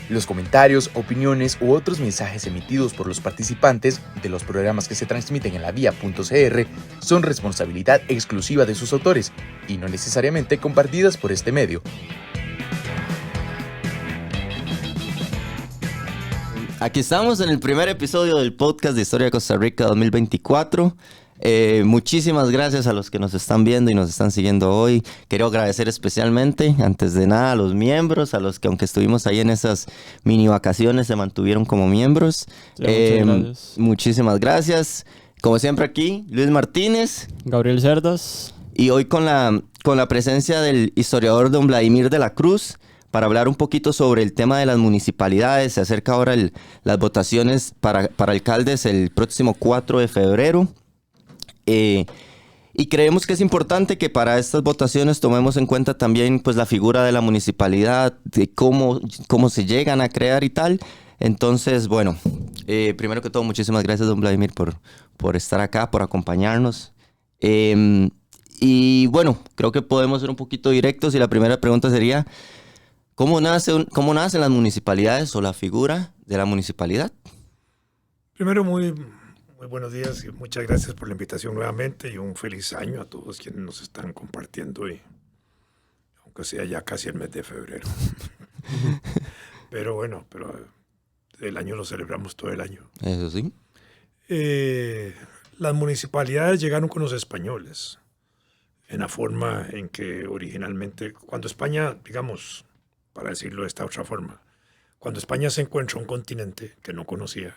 Los comentarios, opiniones u otros mensajes emitidos por los participantes de los programas que se transmiten en la vía.cr son responsabilidad exclusiva de sus autores y no necesariamente compartidas por este medio. Aquí estamos en el primer episodio del podcast de Historia de Costa Rica 2024. Muchísimas gracias a los que nos están viendo y nos están siguiendo hoy. Quiero agradecer especialmente, antes de nada, a los miembros, a los que aunque estuvimos ahí en esas mini vacaciones se mantuvieron como miembros. Sí, muchas gracias. Muchísimas gracias. Como siempre aquí, Luis Martínez. Gabriel Cerdas. Y hoy con la presencia del historiador don Vladimir de la Cruz, para hablar un poquito sobre el tema de las municipalidades. Se acerca ahora las votaciones para alcaldes el próximo 4 de febrero. Y creemos que es importante que para estas votaciones tomemos en cuenta también pues, la figura de la municipalidad, de cómo se llegan a crear y tal. Entonces, bueno, primero que todo, muchísimas gracias, don Vladimir, por estar acá, por acompañarnos. Y bueno, creo que podemos ser un poquito directos y la primera pregunta sería, ¿cómo nacen las municipalidades o la figura de la municipalidad? Primero, muy buenos días y muchas gracias por la invitación nuevamente y un feliz año a todos quienes nos están compartiendo hoy, aunque sea ya casi el mes de febrero. Pero el año lo celebramos todo el año. Eso sí. Las municipalidades llegaron con los españoles en la forma en que originalmente, cuando España, digamos, para decirlo de esta otra forma, cuando España se encuentra un continente que no conocía,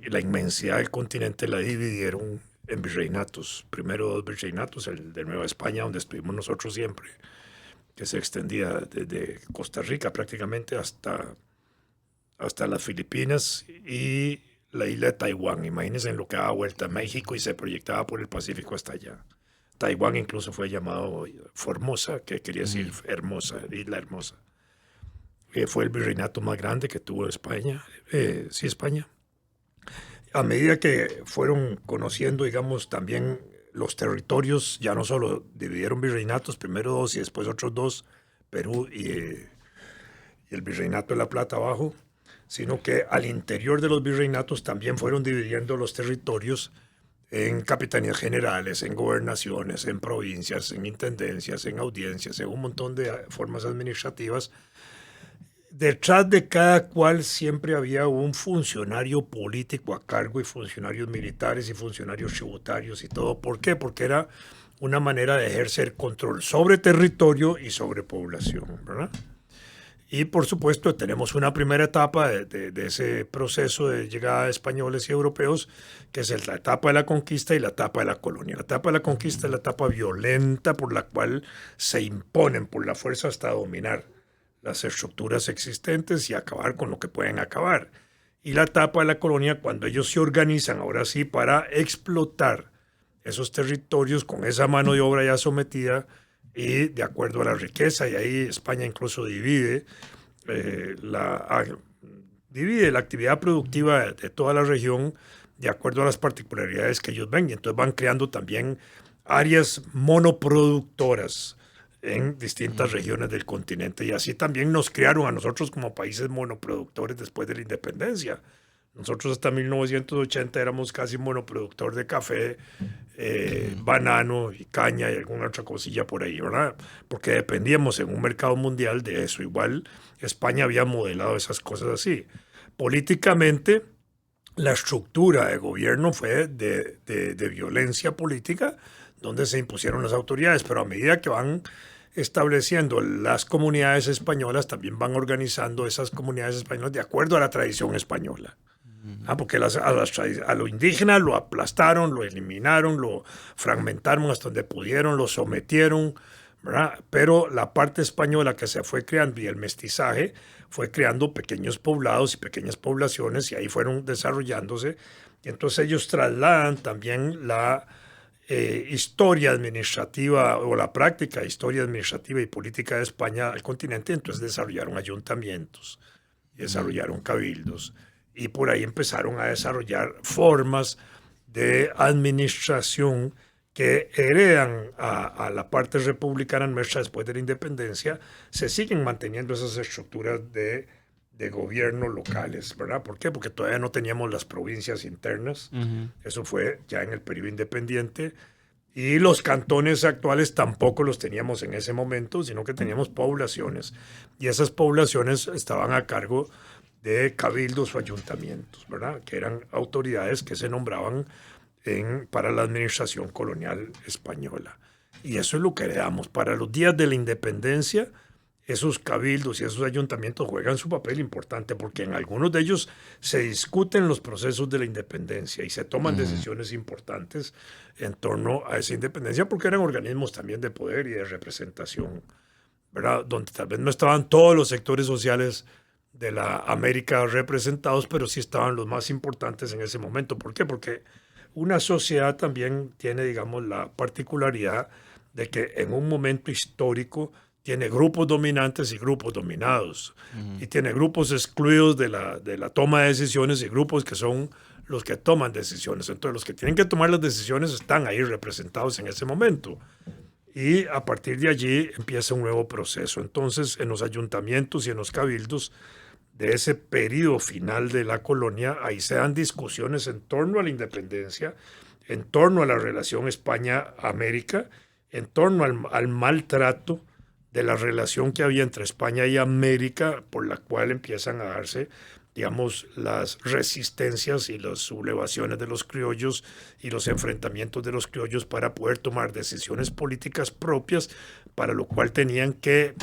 y la inmensidad del continente la dividieron en virreinatos. Primero 2 virreinatos, el de Nueva España, donde estuvimos nosotros siempre, que se extendía desde Costa Rica prácticamente hasta las Filipinas y la isla de Taiwán. Imagínense en lo que daba vuelta a México y se proyectaba por el Pacífico hasta allá. Taiwán incluso fue llamado Formosa, que quería decir hermosa, isla hermosa. Fue el virreinato más grande que tuvo España. España. A medida que fueron conociendo, digamos, también los territorios, ya no solo dividieron virreinatos, primero 2 y después otros 2, Perú y el virreinato de La Plata abajo, sino que al interior de los virreinatos también fueron dividiendo los territorios en capitanías generales, en gobernaciones, en provincias, en intendencias, en audiencias, en un montón de formas administrativas. Detrás de cada cual siempre había un funcionario político a cargo y funcionarios militares y funcionarios tributarios y todo. ¿Por qué? Porque era una manera de ejercer control sobre territorio y sobre población, ¿verdad? Y por supuesto tenemos una primera etapa de ese proceso de llegada de españoles y europeos, que es la etapa de la conquista y la etapa de la colonia. La etapa de la conquista es la etapa violenta por la cual se imponen por la fuerza hasta dominar las estructuras existentes y acabar con lo que pueden acabar. Y la etapa de la colonia, cuando ellos se organizan ahora sí para explotar esos territorios con esa mano de obra ya sometida y de acuerdo a la riqueza, y ahí España incluso divide la actividad productiva de toda la región de acuerdo a las particularidades que ellos ven, y entonces van creando también áreas monoproductoras en distintas regiones del continente, y así también nos crearon a nosotros como países monoproductores después de la independencia. Nosotros hasta 1980 éramos casi monoproductor de café, banano y caña y alguna otra cosilla por ahí, ¿verdad? Porque dependíamos en un mercado mundial de eso. Igual España había modelado esas cosas así. Políticamente, la estructura de gobierno fue de violencia política, donde se impusieron las autoridades, pero a medida que van estableciendo las comunidades españolas, también van organizando esas comunidades españolas de acuerdo a la tradición española. Porque a lo indígena lo aplastaron, lo eliminaron, lo fragmentaron hasta donde pudieron, lo sometieron, ¿verdad? Pero la parte española que se fue creando y el mestizaje fue creando pequeños poblados y pequeñas poblaciones, y ahí fueron desarrollándose. Y entonces ellos trasladan también la historia administrativa o la práctica de historia administrativa y política de España al continente. Entonces desarrollaron ayuntamientos, desarrollaron cabildos, y por ahí empezaron a desarrollar formas de administración que heredan a la parte republicana nuestra después de la independencia. Se siguen manteniendo esas estructuras de de gobierno locales, ¿verdad? ¿Por qué? Porque todavía no teníamos las provincias internas. Eso fue ya en el periodo independiente. Y los cantones actuales tampoco los teníamos en ese momento, sino que teníamos poblaciones. Y esas poblaciones estaban a cargo de cabildos o ayuntamientos, ¿verdad? Que eran autoridades que se nombraban para la administración colonial española. Y eso es lo que heredamos. Para los días de la independencia, esos cabildos y esos ayuntamientos juegan su papel importante porque en algunos de ellos se discuten los procesos de la independencia y se toman decisiones importantes en torno a esa independencia porque eran organismos también de poder y de representación, ¿verdad? Donde tal vez no estaban todos los sectores sociales de la América representados, pero sí estaban los más importantes en ese momento. ¿Por qué? Porque una sociedad también tiene, digamos, la particularidad de que en un momento histórico tiene grupos dominantes y grupos dominados. Y tiene grupos excluidos de la toma de decisiones y grupos que son los que toman decisiones. Entonces, los que tienen que tomar las decisiones están ahí representados en ese momento. Y a partir de allí empieza un nuevo proceso. Entonces, en los ayuntamientos y en los cabildos de ese periodo final de la colonia, ahí se dan discusiones en torno a la independencia, en torno a la relación España-América, en torno al maltrato de la relación que había entre España y América, por la cual empiezan a darse, digamos, las resistencias y las sublevaciones de los criollos y los enfrentamientos de los criollos para poder tomar decisiones políticas propias, para lo cual tenían que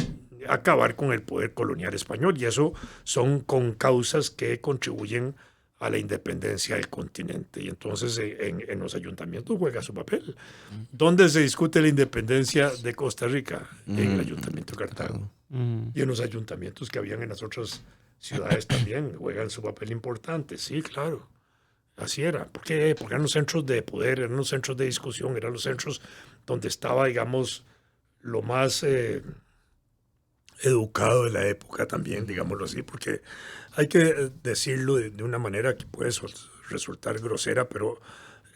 acabar con el poder colonial español. Y eso son con causas que contribuyen a la independencia del continente. Y entonces en los ayuntamientos juega su papel. ¿Dónde se discute la independencia de Costa Rica? En el Ayuntamiento de Cartago. Y en los ayuntamientos que habían en las otras ciudades también juegan su papel importante. Sí, claro. Así era. ¿Por qué? Porque eran los centros de poder, eran los centros de discusión, eran los centros donde estaba, digamos, lo más educado de la época también, digámoslo así, porque hay que decirlo de una manera que puede resultar grosera, pero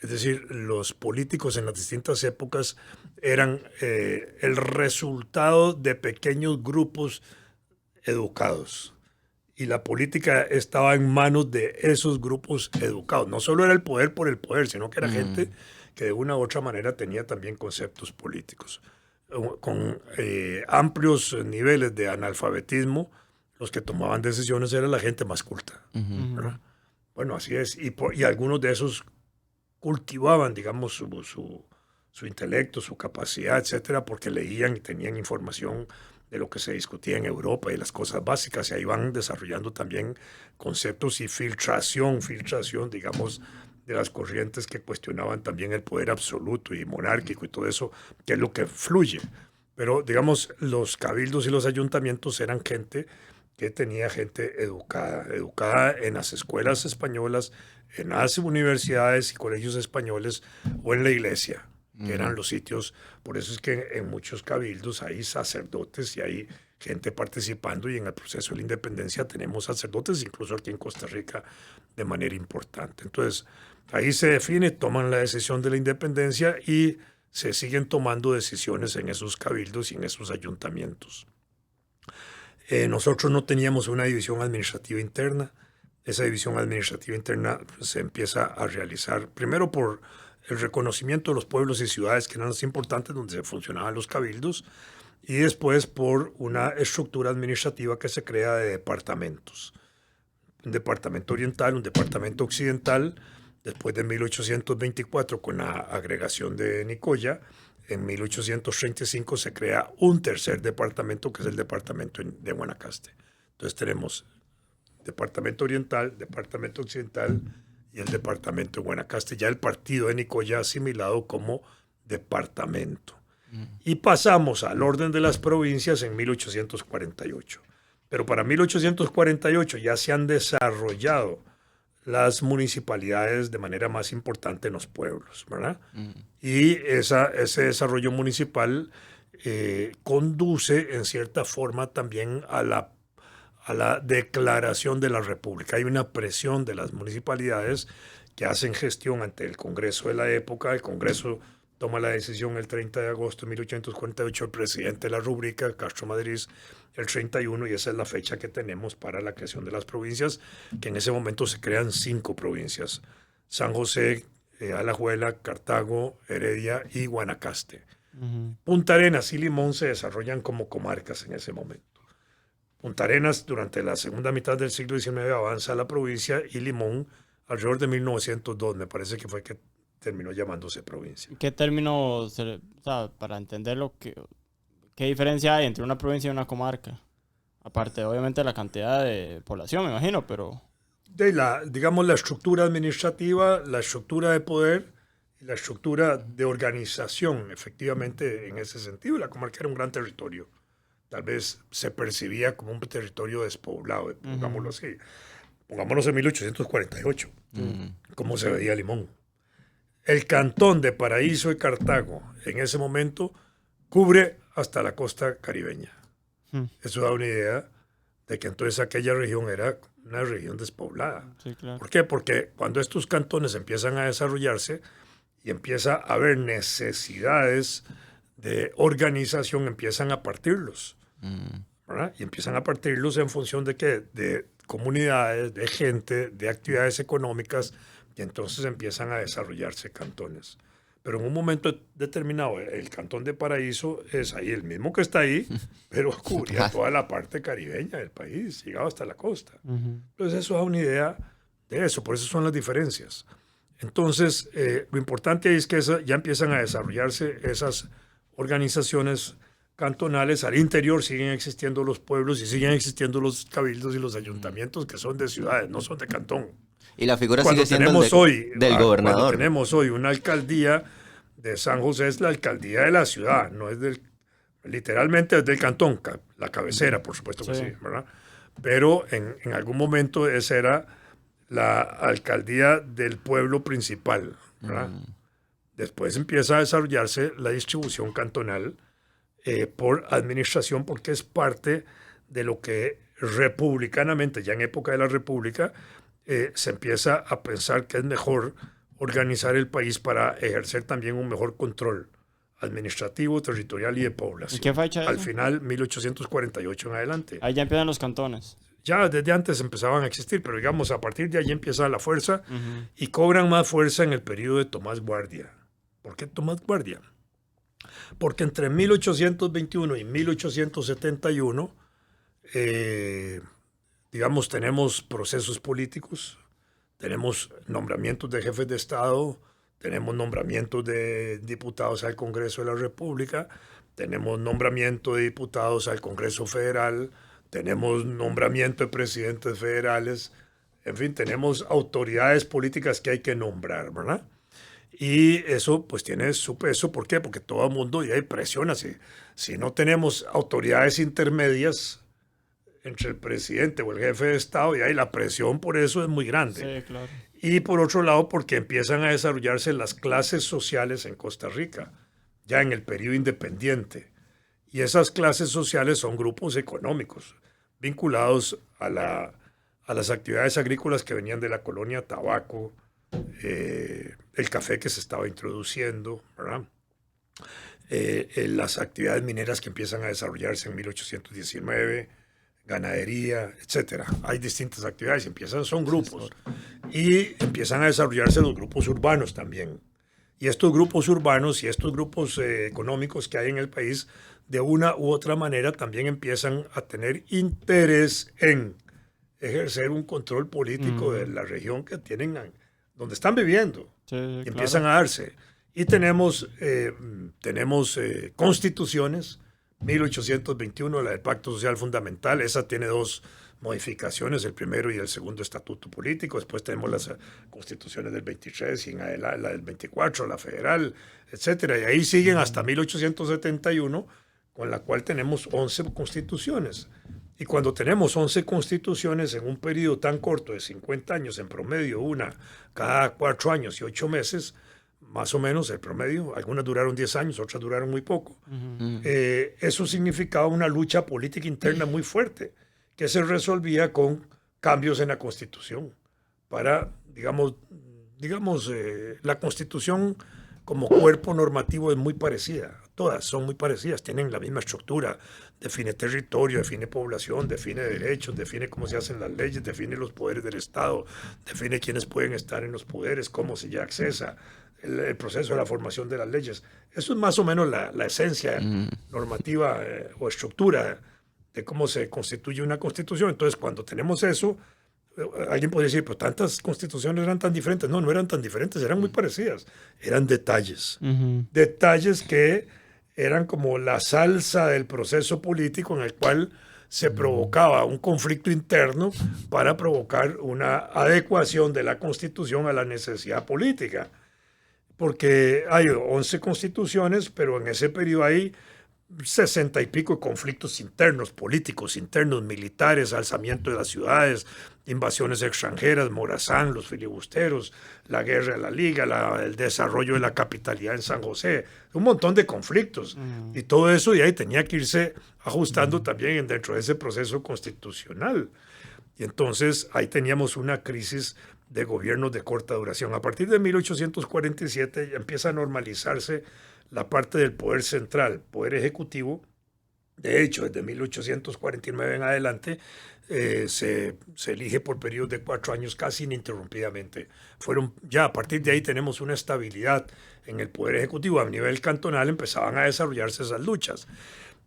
es decir, los políticos en las distintas épocas eran el resultado de pequeños grupos educados. Y la política estaba en manos de esos grupos educados. No solo era el poder por el poder, sino que era gente que de una u otra manera tenía también conceptos políticos. Con amplios niveles de analfabetismo, los que tomaban decisiones era la gente más culta. Bueno, así es. Y algunos de esos cultivaban, digamos, su intelecto, su capacidad, etcétera, porque leían y tenían información de lo que se discutía en Europa y las cosas básicas. Y ahí van desarrollando también conceptos y filtración, digamos, de las corrientes que cuestionaban también el poder absoluto y monárquico y todo eso, que es lo que fluye. Pero, digamos, los cabildos y los ayuntamientos eran gente que tenía gente educada en las escuelas españolas, en las universidades y colegios españoles o en la iglesia, que eran los sitios. Por eso es que en muchos cabildos hay sacerdotes y hay gente participando, y en el proceso de la independencia tenemos sacerdotes, incluso aquí en Costa Rica, de manera importante. Entonces, ahí se define, toman la decisión de la independencia y se siguen tomando decisiones en esos cabildos y en esos ayuntamientos. Nosotros no teníamos una división administrativa interna. Esa división administrativa interna se empieza a realizar primero por el reconocimiento de los pueblos y ciudades que eran las importantes donde se funcionaban los cabildos, y después por una estructura administrativa que se crea de departamentos. Un departamento oriental, un departamento occidental. Después de 1824, con la agregación de Nicoya, en 1835 se crea un tercer departamento, que es el departamento de Guanacaste. Entonces tenemos departamento oriental, departamento occidental y el departamento de Guanacaste. Ya el partido de Nicoya asimilado como departamento. Y pasamos al orden de las provincias en 1848. Pero para 1848 ya se han desarrollado las municipalidades de manera más importante en los pueblos, ¿verdad? Y ese desarrollo municipal conduce en cierta forma también a la declaración de la República. Hay una presión de las municipalidades que hacen gestión ante el Congreso de la época, el Congreso toma la decisión el 30 de agosto de 1848, el presidente de la Rúbrica, Castro Madriz, el 31, y esa es la fecha que tenemos para la creación de las provincias, que en ese momento se crean 5 provincias: San José, Alajuela, Cartago, Heredia y Guanacaste. Punta Arenas y Limón se desarrollan como comarcas en ese momento. Punta Arenas durante la segunda mitad del siglo XIX avanza a la provincia, y Limón alrededor de 1902 me parece que fue que terminó llamándose provincia. ¿Qué términos, o sea, para entender qué diferencia hay entre una provincia y una comarca? Aparte, obviamente, la cantidad de población, me imagino, pero... Digamos, la estructura administrativa, la estructura de poder y la estructura de organización, efectivamente, en ese sentido. La comarca era un gran territorio. Tal vez se percibía como un territorio despoblado, pongámoslo así. Pongámonos en 1848, cómo se veía Limón. El cantón de Paraíso y Cartago, en ese momento, cubre hasta la costa caribeña. Eso da una idea de que entonces aquella región era una región despoblada. Sí, claro. ¿Por qué? Porque cuando estos cantones empiezan a desarrollarse y empieza a haber necesidades de organización, empiezan a partirlos. ¿Verdad? Y empiezan a partirlos en función de ¿qué? De comunidades, de gente, de actividades económicas, y entonces empiezan a desarrollarse cantones. Pero en un momento determinado, el cantón de Paraíso es ahí, el mismo que está ahí, pero cubría toda la parte caribeña del país, llegaba hasta la costa. Entonces eso da una idea de eso, por eso son las diferencias. Entonces, lo importante es que ya empiezan a desarrollarse esas organizaciones cantonales. Al interior siguen existiendo los pueblos y siguen existiendo los cabildos y los ayuntamientos, que son de ciudades, no son de cantón. Y la figura Cuando sigue siendo tenemos hoy, del gobernador. Cuando tenemos hoy una alcaldía de San José, es la alcaldía de la ciudad, no es literalmente es del cantón, la cabecera, por supuesto que sí, ¿verdad? Pero en algún momento esa era la alcaldía del pueblo principal, ¿verdad? Después empieza a desarrollarse la distribución cantonal por administración, porque es parte de lo que republicanamente, ya en época de la República, se empieza a pensar que es mejor organizar el país para ejercer también un mejor control administrativo, territorial y de población. ¿Y qué fecha es Al eso? final, 1848 en adelante. Ahí ya empiezan los cantones. Ya desde antes empezaban a existir, pero digamos, a partir de allí empieza la fuerza y cobran más fuerza en el periodo de Tomás Guardia. ¿Por qué Tomás Guardia? Porque entre 1821 y 1871, digamos, tenemos procesos políticos, tenemos nombramientos de jefes de Estado, tenemos nombramientos de diputados al Congreso de la República, tenemos nombramiento de diputados al Congreso Federal, tenemos nombramiento de presidentes federales, en fin, tenemos autoridades políticas que hay que nombrar, ¿verdad? Y eso pues tiene su peso. ¿Por qué? Porque todo el mundo ya presiona. Si no tenemos autoridades intermedias entre el presidente o el jefe de Estado, y ahí la presión por eso es muy grande. Sí, claro. Y por otro lado, porque empiezan a desarrollarse las clases sociales en Costa Rica, ya en el periodo independiente. Y esas clases sociales son grupos económicos vinculados a las actividades agrícolas que venían de la colonia, tabaco, el café que se estaba introduciendo, ¿verdad? Las actividades mineras que empiezan a desarrollarse en 1819, ganadería, etcétera. Hay distintas actividades, son grupos. Y empiezan a desarrollarse los grupos urbanos también. Y estos grupos urbanos y estos grupos económicos que hay en el país, de una u otra manera, también empiezan a tener interés en ejercer un control político de la región que tienen, donde están viviendo. Sí, Y claro. empiezan a darse. Y tenemos constituciones. 1821, la del Pacto Social Fundamental, esa tiene 2 modificaciones, el primero y el segundo estatuto político. Después tenemos las constituciones del 23 y en adelante, la del 24, la federal, etcétera. Y ahí siguen hasta 1871, con la cual tenemos 11 constituciones. Y cuando tenemos 11 constituciones en un periodo tan corto de 50 años, en promedio una cada 4 años y 8 meses, más o menos el promedio, algunas duraron 10 años, otras duraron muy poco. Eso significaba una lucha política interna muy fuerte, que se resolvía con cambios en la Constitución. Para, digamos, la Constitución como cuerpo normativo es muy parecida. Todas son muy parecidas, tienen la misma estructura. Define territorio, define población, define derechos, define cómo se hacen las leyes, define los poderes del Estado, define quiénes pueden estar en los poderes, cómo se ya accesa, el proceso de la formación de las leyes. Eso es más o menos la esencia normativa o estructura de cómo se constituye una constitución. Entonces, cuando tenemos eso, alguien podría decir, pero tantas constituciones eran tan diferentes. No, no eran tan diferentes, eran muy parecidas. Eran detalles. Detalles que eran como la salsa del proceso político en el cual se provocaba un conflicto interno para provocar una adecuación de la Constitución a la necesidad política. Porque hay 11 constituciones, pero en ese periodo hay 60 y pico de conflictos internos, políticos, internos, militares, alzamiento de las ciudades, invasiones extranjeras, Morazán, los filibusteros, la guerra de la Liga, el desarrollo de la capitalidad en San José, un montón de conflictos. Y todo eso y ahí tenía que irse ajustando también dentro de ese proceso constitucional. Y entonces ahí teníamos una crisis de gobiernos de corta duración. A partir de 1847 ya empieza a normalizarse la parte del poder central, poder ejecutivo. De hecho, desde 1849 en adelante se elige por periodos de 4 años casi ininterrumpidamente. Ya a partir de ahí tenemos una estabilidad en el poder ejecutivo. A nivel cantonal empezaban a desarrollarse esas luchas.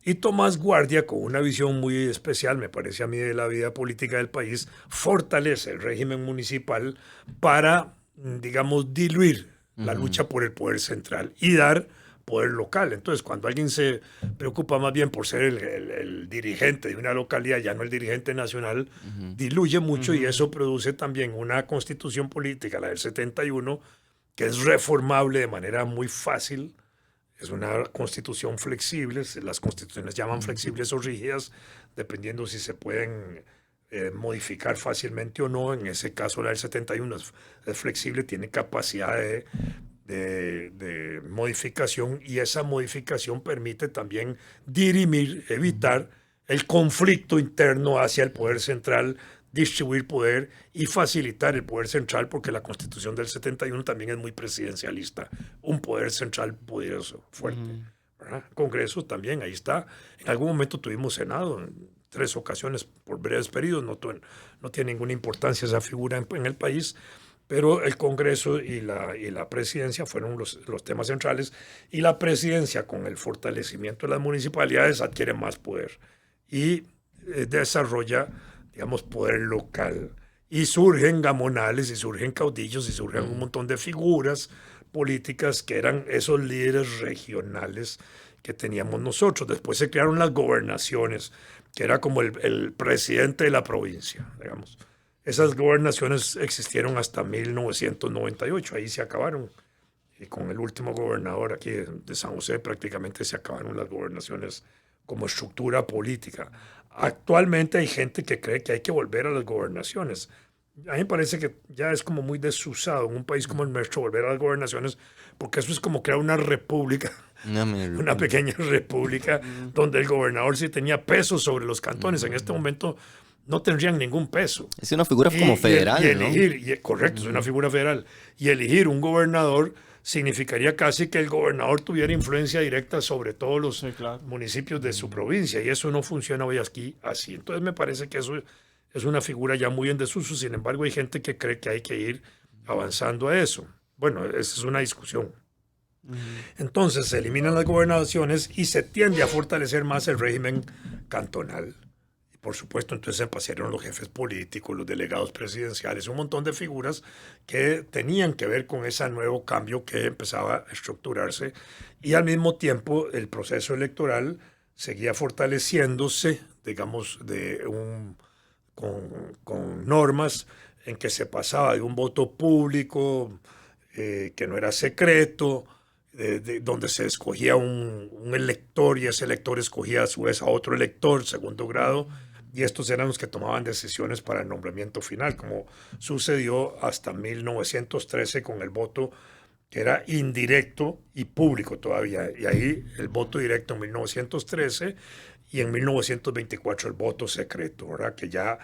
Y Tomás Guardia, con una visión muy especial, me parece a mí, de la vida política del país, fortalece el régimen municipal para, digamos, diluir la lucha por el poder central y dar poder local. Entonces, cuando alguien se preocupa más bien por ser el dirigente de una localidad, ya no el dirigente nacional, diluye mucho y eso produce también una constitución política, la del 71, que es reformable de manera muy fácil. Es una constitución flexible, las constituciones llaman flexibles o rígidas, dependiendo si se pueden modificar fácilmente o no. En ese caso la del 71 es flexible, tiene capacidad de modificación y esa modificación permite también dirimir, evitar el conflicto interno hacia el poder central, distribuir poder y facilitar el poder central, porque la Constitución del 71 también es muy presidencialista, un poder central poderoso, fuerte. Congreso también, ahí está. En algún momento tuvimos Senado, en 3 ocasiones por breves periodos, no tiene ninguna importancia esa figura en el país, pero el Congreso y la presidencia fueron los temas centrales, y la presidencia, con el fortalecimiento de las municipalidades, adquiere más poder y desarrolla, digamos, poder local. Y surgen gamonales, y surgen caudillos, y surgen un montón de figuras políticas que eran esos líderes regionales que teníamos nosotros. Después se crearon las gobernaciones, que era como el presidente de la provincia, digamos. Esas gobernaciones existieron hasta 1998, ahí se acabaron. Y con el último gobernador aquí de San José prácticamente se acabaron las gobernaciones como estructura política. Actualmente hay gente que cree que hay que volver a las gobernaciones. A mí me parece que ya es como muy desusado en un país como el nuestro volver a las gobernaciones, porque eso es como crear una república, una pequeña república donde el gobernador sí tenía peso sobre los cantones. En este momento no tendrían ningún peso. Es una figura como federal, ¿no? Correcto, es una figura federal. Y elegir un gobernador significaría casi que el gobernador tuviera influencia directa sobre todos los municipios de su provincia, y eso no funciona hoy aquí así. Entonces me parece que eso es una figura ya muy en desuso. Sin embargo, hay gente que cree que hay que ir avanzando a eso. Bueno, esa es una discusión. Entonces se eliminan las gobernaciones y se tiende a fortalecer más el régimen cantonal. Y por supuesto, entonces se pasaron los jefes políticos, los delegados presidenciales, un montón de figuras que tenían que ver con ese nuevo cambio que empezaba a estructurarse. Y al mismo tiempo el proceso electoral seguía fortaleciéndose, digamos, con normas en que se pasaba de un voto público que no era secreto, donde se escogía un elector, y ese elector escogía a su vez a otro elector, segundo grado, y estos eran los que tomaban decisiones para el nombramiento final, como sucedió hasta 1913 con el voto que era indirecto y público todavía. Y ahí el voto directo en 1913 y en 1924 el voto secreto, ¿verdad? Que ya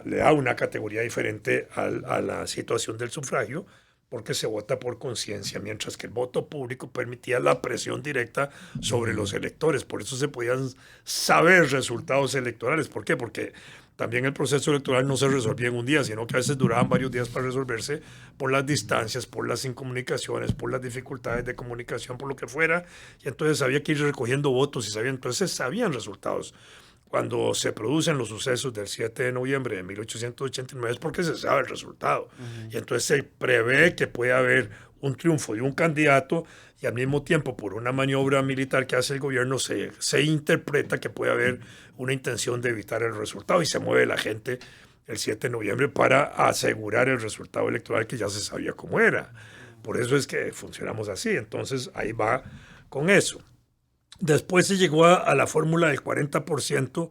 le da una categoría diferente a la situación del sufragio, porque se vota por conciencia, mientras que el voto público permitía la presión directa sobre los electores. Por eso se podían saber resultados electorales. ¿Por qué? Porque también el proceso electoral no se resolvía en un día, sino que a veces duraban varios días para resolverse por las distancias, por las incomunicaciones, por las dificultades de comunicación, por lo que fuera. Y entonces había que ir recogiendo votos y entonces sabían resultados. Cuando se producen los sucesos del 7 de noviembre de 1889 es porque se sabe el resultado. Y entonces se prevé que puede haber un triunfo de un candidato y al mismo tiempo por una maniobra militar que hace el gobierno se interpreta que puede haber una intención de evitar el resultado y se mueve la gente el 7 de noviembre para asegurar el resultado electoral que ya se sabía cómo era. Por eso es que funcionamos así. Entonces ahí va con eso. Después se llegó a la fórmula del 40%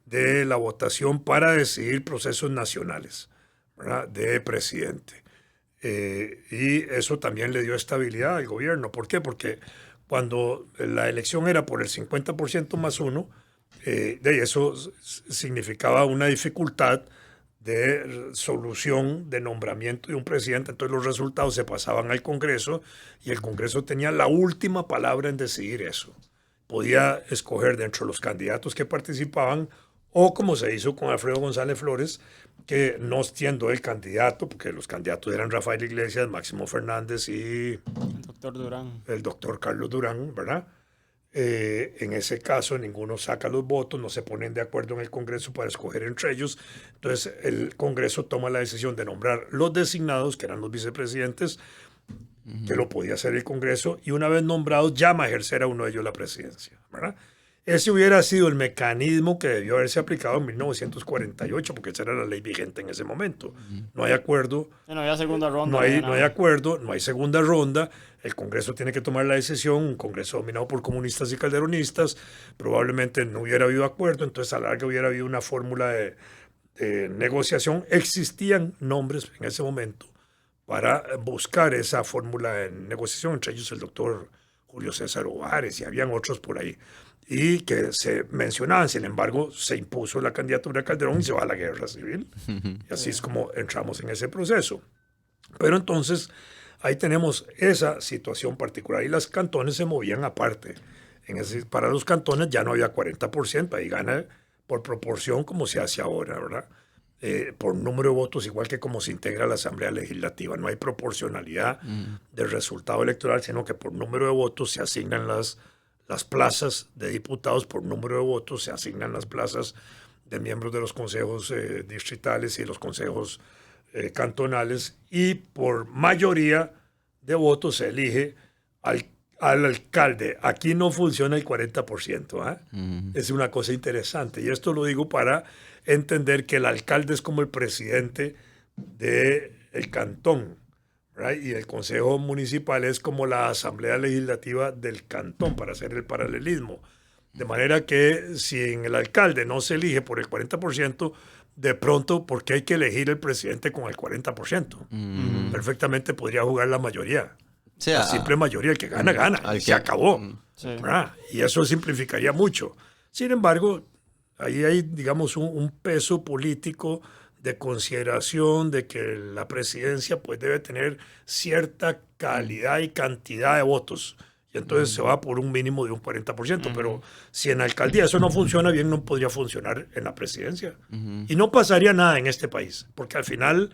de la votación para decidir procesos nacionales, ¿verdad?, de presidente. Y eso también le dio estabilidad al gobierno. ¿Por qué? Porque cuando la elección era por el 50% más uno, eso significaba una dificultad de solución de nombramiento de un presidente. Entonces los resultados se pasaban al Congreso y el Congreso tenía la última palabra en decidir eso. Podía escoger dentro de los candidatos que participaban o como se hizo con Alfredo González Flores, que no siendo el candidato, porque los candidatos eran Rafael Iglesias, Máximo Fernández y el doctor Carlos Durán, ¿verdad? En ese caso ninguno saca los votos, no se ponen de acuerdo en el Congreso para escoger entre ellos. Entonces el Congreso toma la decisión de nombrar los designados, que eran los vicepresidentes, que lo podía hacer el Congreso, y una vez nombrados llama a ejercer a uno de ellos la presidencia, ¿verdad? Ese hubiera sido el mecanismo que debió haberse aplicado en 1948, porque esa era la ley vigente en ese momento. No hay acuerdo. No había segunda ronda. No hay acuerdo, no hay segunda ronda. El Congreso tiene que tomar la decisión, un Congreso dominado por comunistas y calderonistas. Probablemente no hubiera habido acuerdo, entonces a la larga hubiera habido una fórmula de negociación. Existían nombres en ese momento para buscar esa fórmula de negociación, entre ellos el doctor Julio César Ovares, y habían otros por ahí, y que se mencionaban. Sin embargo, se impuso la candidatura de Calderón y se va a la guerra civil. Y así es como entramos en ese proceso. Pero entonces, ahí tenemos esa situación particular, y los cantones se movían aparte. Para los cantones ya no había 40%, ahí gana por proporción como se hace ahora, ¿verdad? Por número de votos, igual que como se integra la Asamblea Legislativa. No hay proporcionalidad del resultado electoral, sino que por número de votos se asignan las plazas de diputados, por número de votos se asignan las plazas de miembros de los consejos distritales y los consejos cantonales, y por mayoría de votos se elige al alcalde. Aquí no funciona el 40%. Es una cosa interesante, y esto lo digo para entender que el alcalde es como el presidente del cantón, ¿verdad? Y el consejo municipal es como la asamblea legislativa del cantón, para hacer el paralelismo. De manera que si en el alcalde no se elige por el 40%, de pronto, ¿por qué hay que elegir el presidente con el 40%? Perfectamente podría jugar la mayoría. O sea, la simple mayoría, el que gana, gana. Se acabó. Sí. Y eso simplificaría mucho. Sin embargo, ahí hay, digamos, un peso político de consideración de que la presidencia pues debe tener cierta calidad y cantidad de votos. Y entonces se va por un mínimo de un 40%. Pero si en alcaldía eso no funciona bien, no podría funcionar en la presidencia. Y no pasaría nada en este país. Porque al final,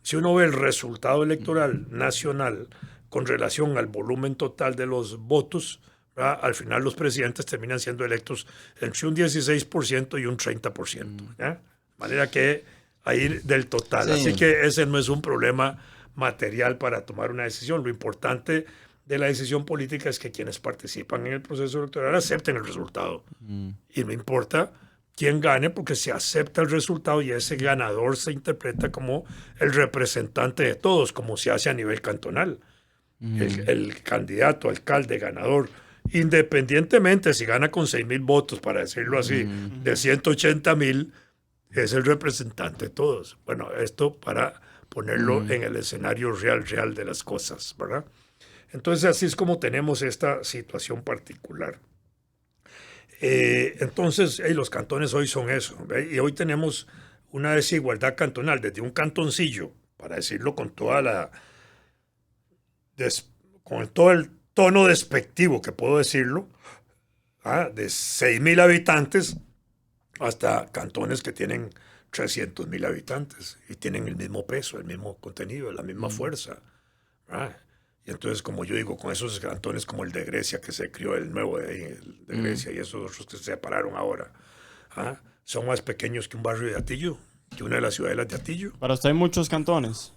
si uno ve el resultado electoral nacional con relación al volumen total de los votos, ¿verdad?, al final los presidentes terminan siendo electos entre un 16% y un 30%. De manera que ahí del total. Sí. Así que ese no es un problema material para tomar una decisión. Lo importante de la decisión política es que quienes participan en el proceso electoral acepten el resultado. Y no importa quién gane, porque se acepta el resultado y ese ganador se interpreta como el representante de todos, como se hace a nivel cantonal. El candidato, alcalde, ganador, independientemente si gana con 6,000 votos, para decirlo así, de 180,000, es el representante de todos. Bueno, esto para ponerlo en el escenario real de las cosas, ¿verdad? Entonces así es como tenemos esta situación particular. Entonces, los cantones hoy son eso, ¿ve? Y hoy tenemos una desigualdad cantonal, desde un cantoncillo, para decirlo con toda con todo el tono despectivo que puedo decirlo, de 6.000 habitantes hasta cantones que tienen 300.000 habitantes y tienen el mismo peso, el mismo contenido, la misma fuerza. Y entonces, como yo digo, con esos cantones como el de Grecia, que se crió el nuevo de Grecia, y esos otros que se separaron ahora, son más pequeños que un barrio de Atillo, que una de las ciudadelas de Atillo. Para usted hay muchos cantones.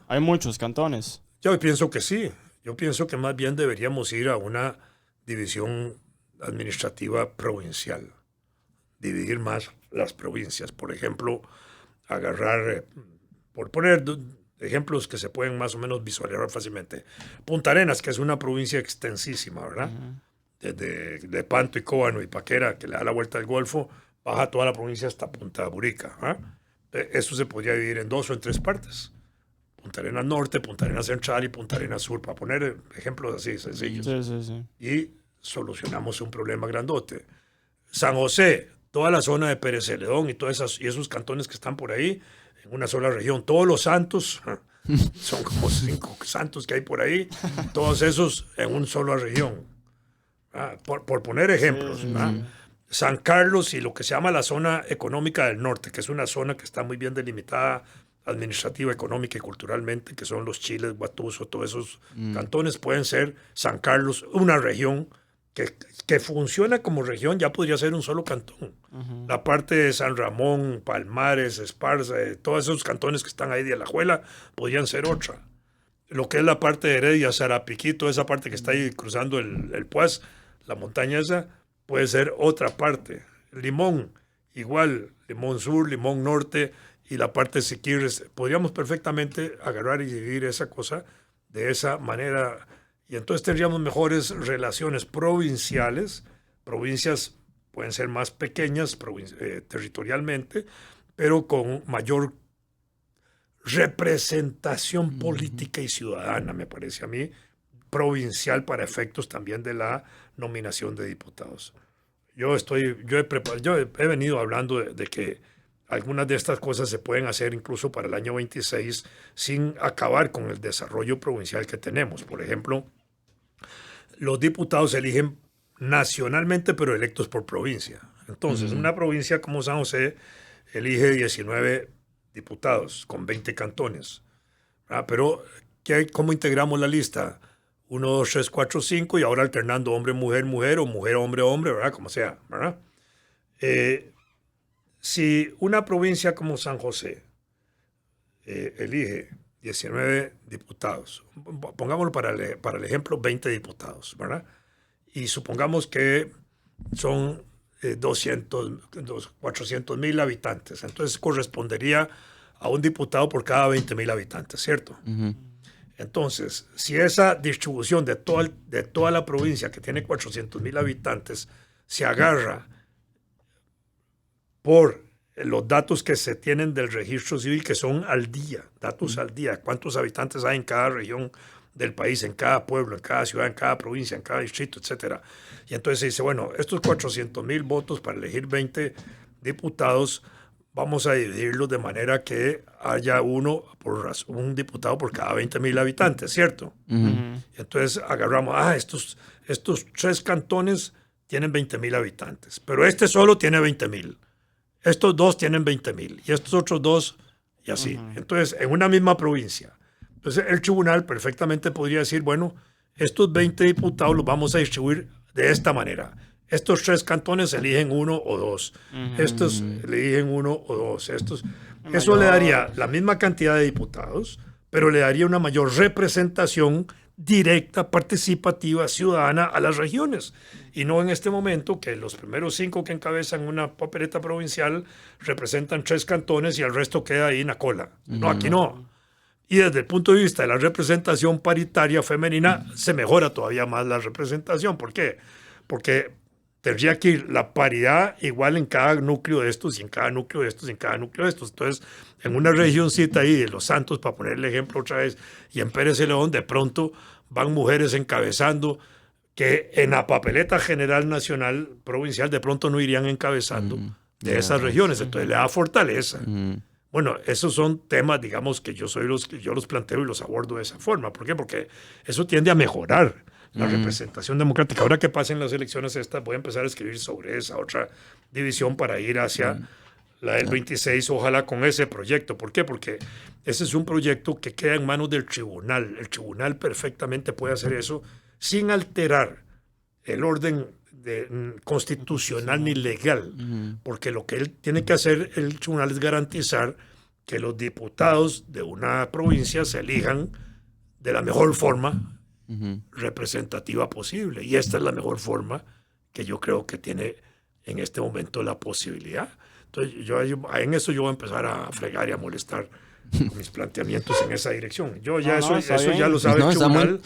Hay muchos cantones. Yo pienso que sí. Yo pienso que más bien deberíamos ir a una división administrativa provincial. Dividir más las provincias. Por ejemplo, agarrar, por poner ejemplos que se pueden más o menos visualizar fácilmente. Punta Arenas, que es una provincia extensísima, ¿verdad? Desde Lepanto y Cóbano y Paquera, que le da la vuelta al Golfo, baja toda la provincia hasta Punta Burica. Eso se podría dividir en 2 o en 3 partes. Punta Arenas Norte, Punta Arenas Central y Punta Arenas Sur, para poner ejemplos así sencillos. Sí. Y solucionamos un problema grandote. San José, toda la zona de Pérez Celedón y esos cantones que están por ahí, en una sola región. Todos los santos, son como 5 santos que hay por ahí, todos esos en una sola región. Por poner ejemplos. San Carlos y lo que se llama la zona económica del norte, que es una zona que está muy bien delimitada administrativa, económica y culturalmente, que son los Chiles, Guatuso, todos esos cantones, pueden ser San Carlos, una región que funciona como región, ya podría ser un solo cantón. La parte de San Ramón, Palmares, Esparza, todos esos cantones que están ahí de Alajuela, podrían ser otra. Lo que es la parte de Heredia, Sarapiquito, esa parte que está ahí cruzando el Puaz, la montaña esa, puede ser otra parte. Limón, igual, Limón Sur, Limón Norte y la parte de Siquirres. Podríamos perfectamente agarrar y dividir esa cosa de esa manera. Y entonces tendríamos mejores relaciones provinciales. Provincias pueden ser más pequeñas territorialmente, pero con mayor representación política y ciudadana, me parece a mí, provincial para efectos también de la nominación de diputados. Yo he venido hablando de que algunas de estas cosas se pueden hacer incluso para el año 26 sin acabar con el desarrollo provincial que tenemos. Por ejemplo, los diputados se eligen nacionalmente, pero electos por provincia. Entonces, una provincia como San José elige 19 diputados con 20 cantones. Pero, ¿cómo integramos la lista? 1, 2, 3, 4, 5 y ahora alternando hombre, mujer, mujer o mujer, hombre, hombre, ¿verdad? Como sea, ¿verdad? Si una provincia como San José elige 19 diputados, pongámoslo para el ejemplo 20 diputados, ¿verdad? Y supongamos que son 400.000 habitantes, entonces correspondería a un diputado por cada 20.000 habitantes, ¿cierto? Entonces, si esa distribución de toda la provincia que tiene 400.000 habitantes se agarra por los datos que se tienen del registro civil, que son al día, datos al día, cuántos habitantes hay en cada región del país, en cada pueblo, en cada ciudad, en cada provincia, en cada distrito, etc. Y entonces se dice, bueno, estos 400.000 votos para elegir 20 diputados, vamos a dividirlos de manera que haya un diputado por cada 20.000 habitantes, ¿cierto? Entonces agarramos, estos 3 cantones tienen 20.000 habitantes, pero este solo tiene 20.000. Estos 2 tienen 20.000 y estos otros 2 y así. Entonces, en una misma provincia. Entonces, el tribunal perfectamente podría decir, bueno, estos 20 diputados los vamos a distribuir de esta manera. Estos 3 cantones eligen 1 o 2. Estos eligen 1 o 2. Eso le daría la misma cantidad de diputados, pero le daría una mayor representación directa, participativa, ciudadana a las regiones. Y no en este momento que los primeros 5 que encabezan una papeleta provincial representan 3 cantones y el resto queda ahí en la cola. No, aquí no. Y desde el punto de vista de la representación paritaria femenina, se mejora todavía más la representación. ¿Por qué? Porque tendría que ir la paridad igual en cada núcleo de estos y en cada núcleo de estos y en cada núcleo de estos. Entonces, en una regioncita ahí de Los Santos, para poner el ejemplo otra vez, y en Pérez Celedón, de pronto van mujeres encabezando que en la papeleta general nacional provincial de pronto no irían encabezando de esas regiones. Entonces le da fortaleza. Bueno, esos son temas, digamos, que yo los planteo y los abordo de esa forma. ¿Por qué? Porque eso tiende a mejorar la representación democrática. Ahora que pasen las elecciones estas, voy a empezar a escribir sobre esa otra división para ir hacia la del 26, ojalá con ese proyecto. ¿Por qué? Porque ese es un proyecto que queda en manos del tribunal. El tribunal perfectamente puede hacer eso sin alterar el orden constitucional ni legal, porque lo que él tiene que hacer el tribunal es garantizar que los diputados de una provincia se elijan de la mejor forma representativa posible, y esta es la mejor forma que yo creo que tiene en este momento la posibilidad. Entonces en eso yo voy a empezar a fregar y a molestar con mis planteamientos en esa dirección. Eso ya lo sabe el tribunal,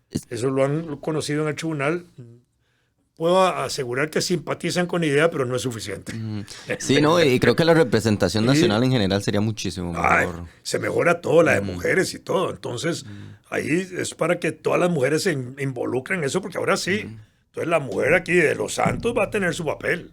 eso lo han conocido en el tribunal. Puedo asegurar que simpatizan con la idea, pero no es suficiente. Sí, no, y creo que la representación nacional en general sería muchísimo mejor. Se mejora todo, la de mujeres y todo. Entonces, ahí es para que todas las mujeres se involucren en eso, porque ahora sí. Entonces, la mujer aquí de Los Santos va a tener su papel.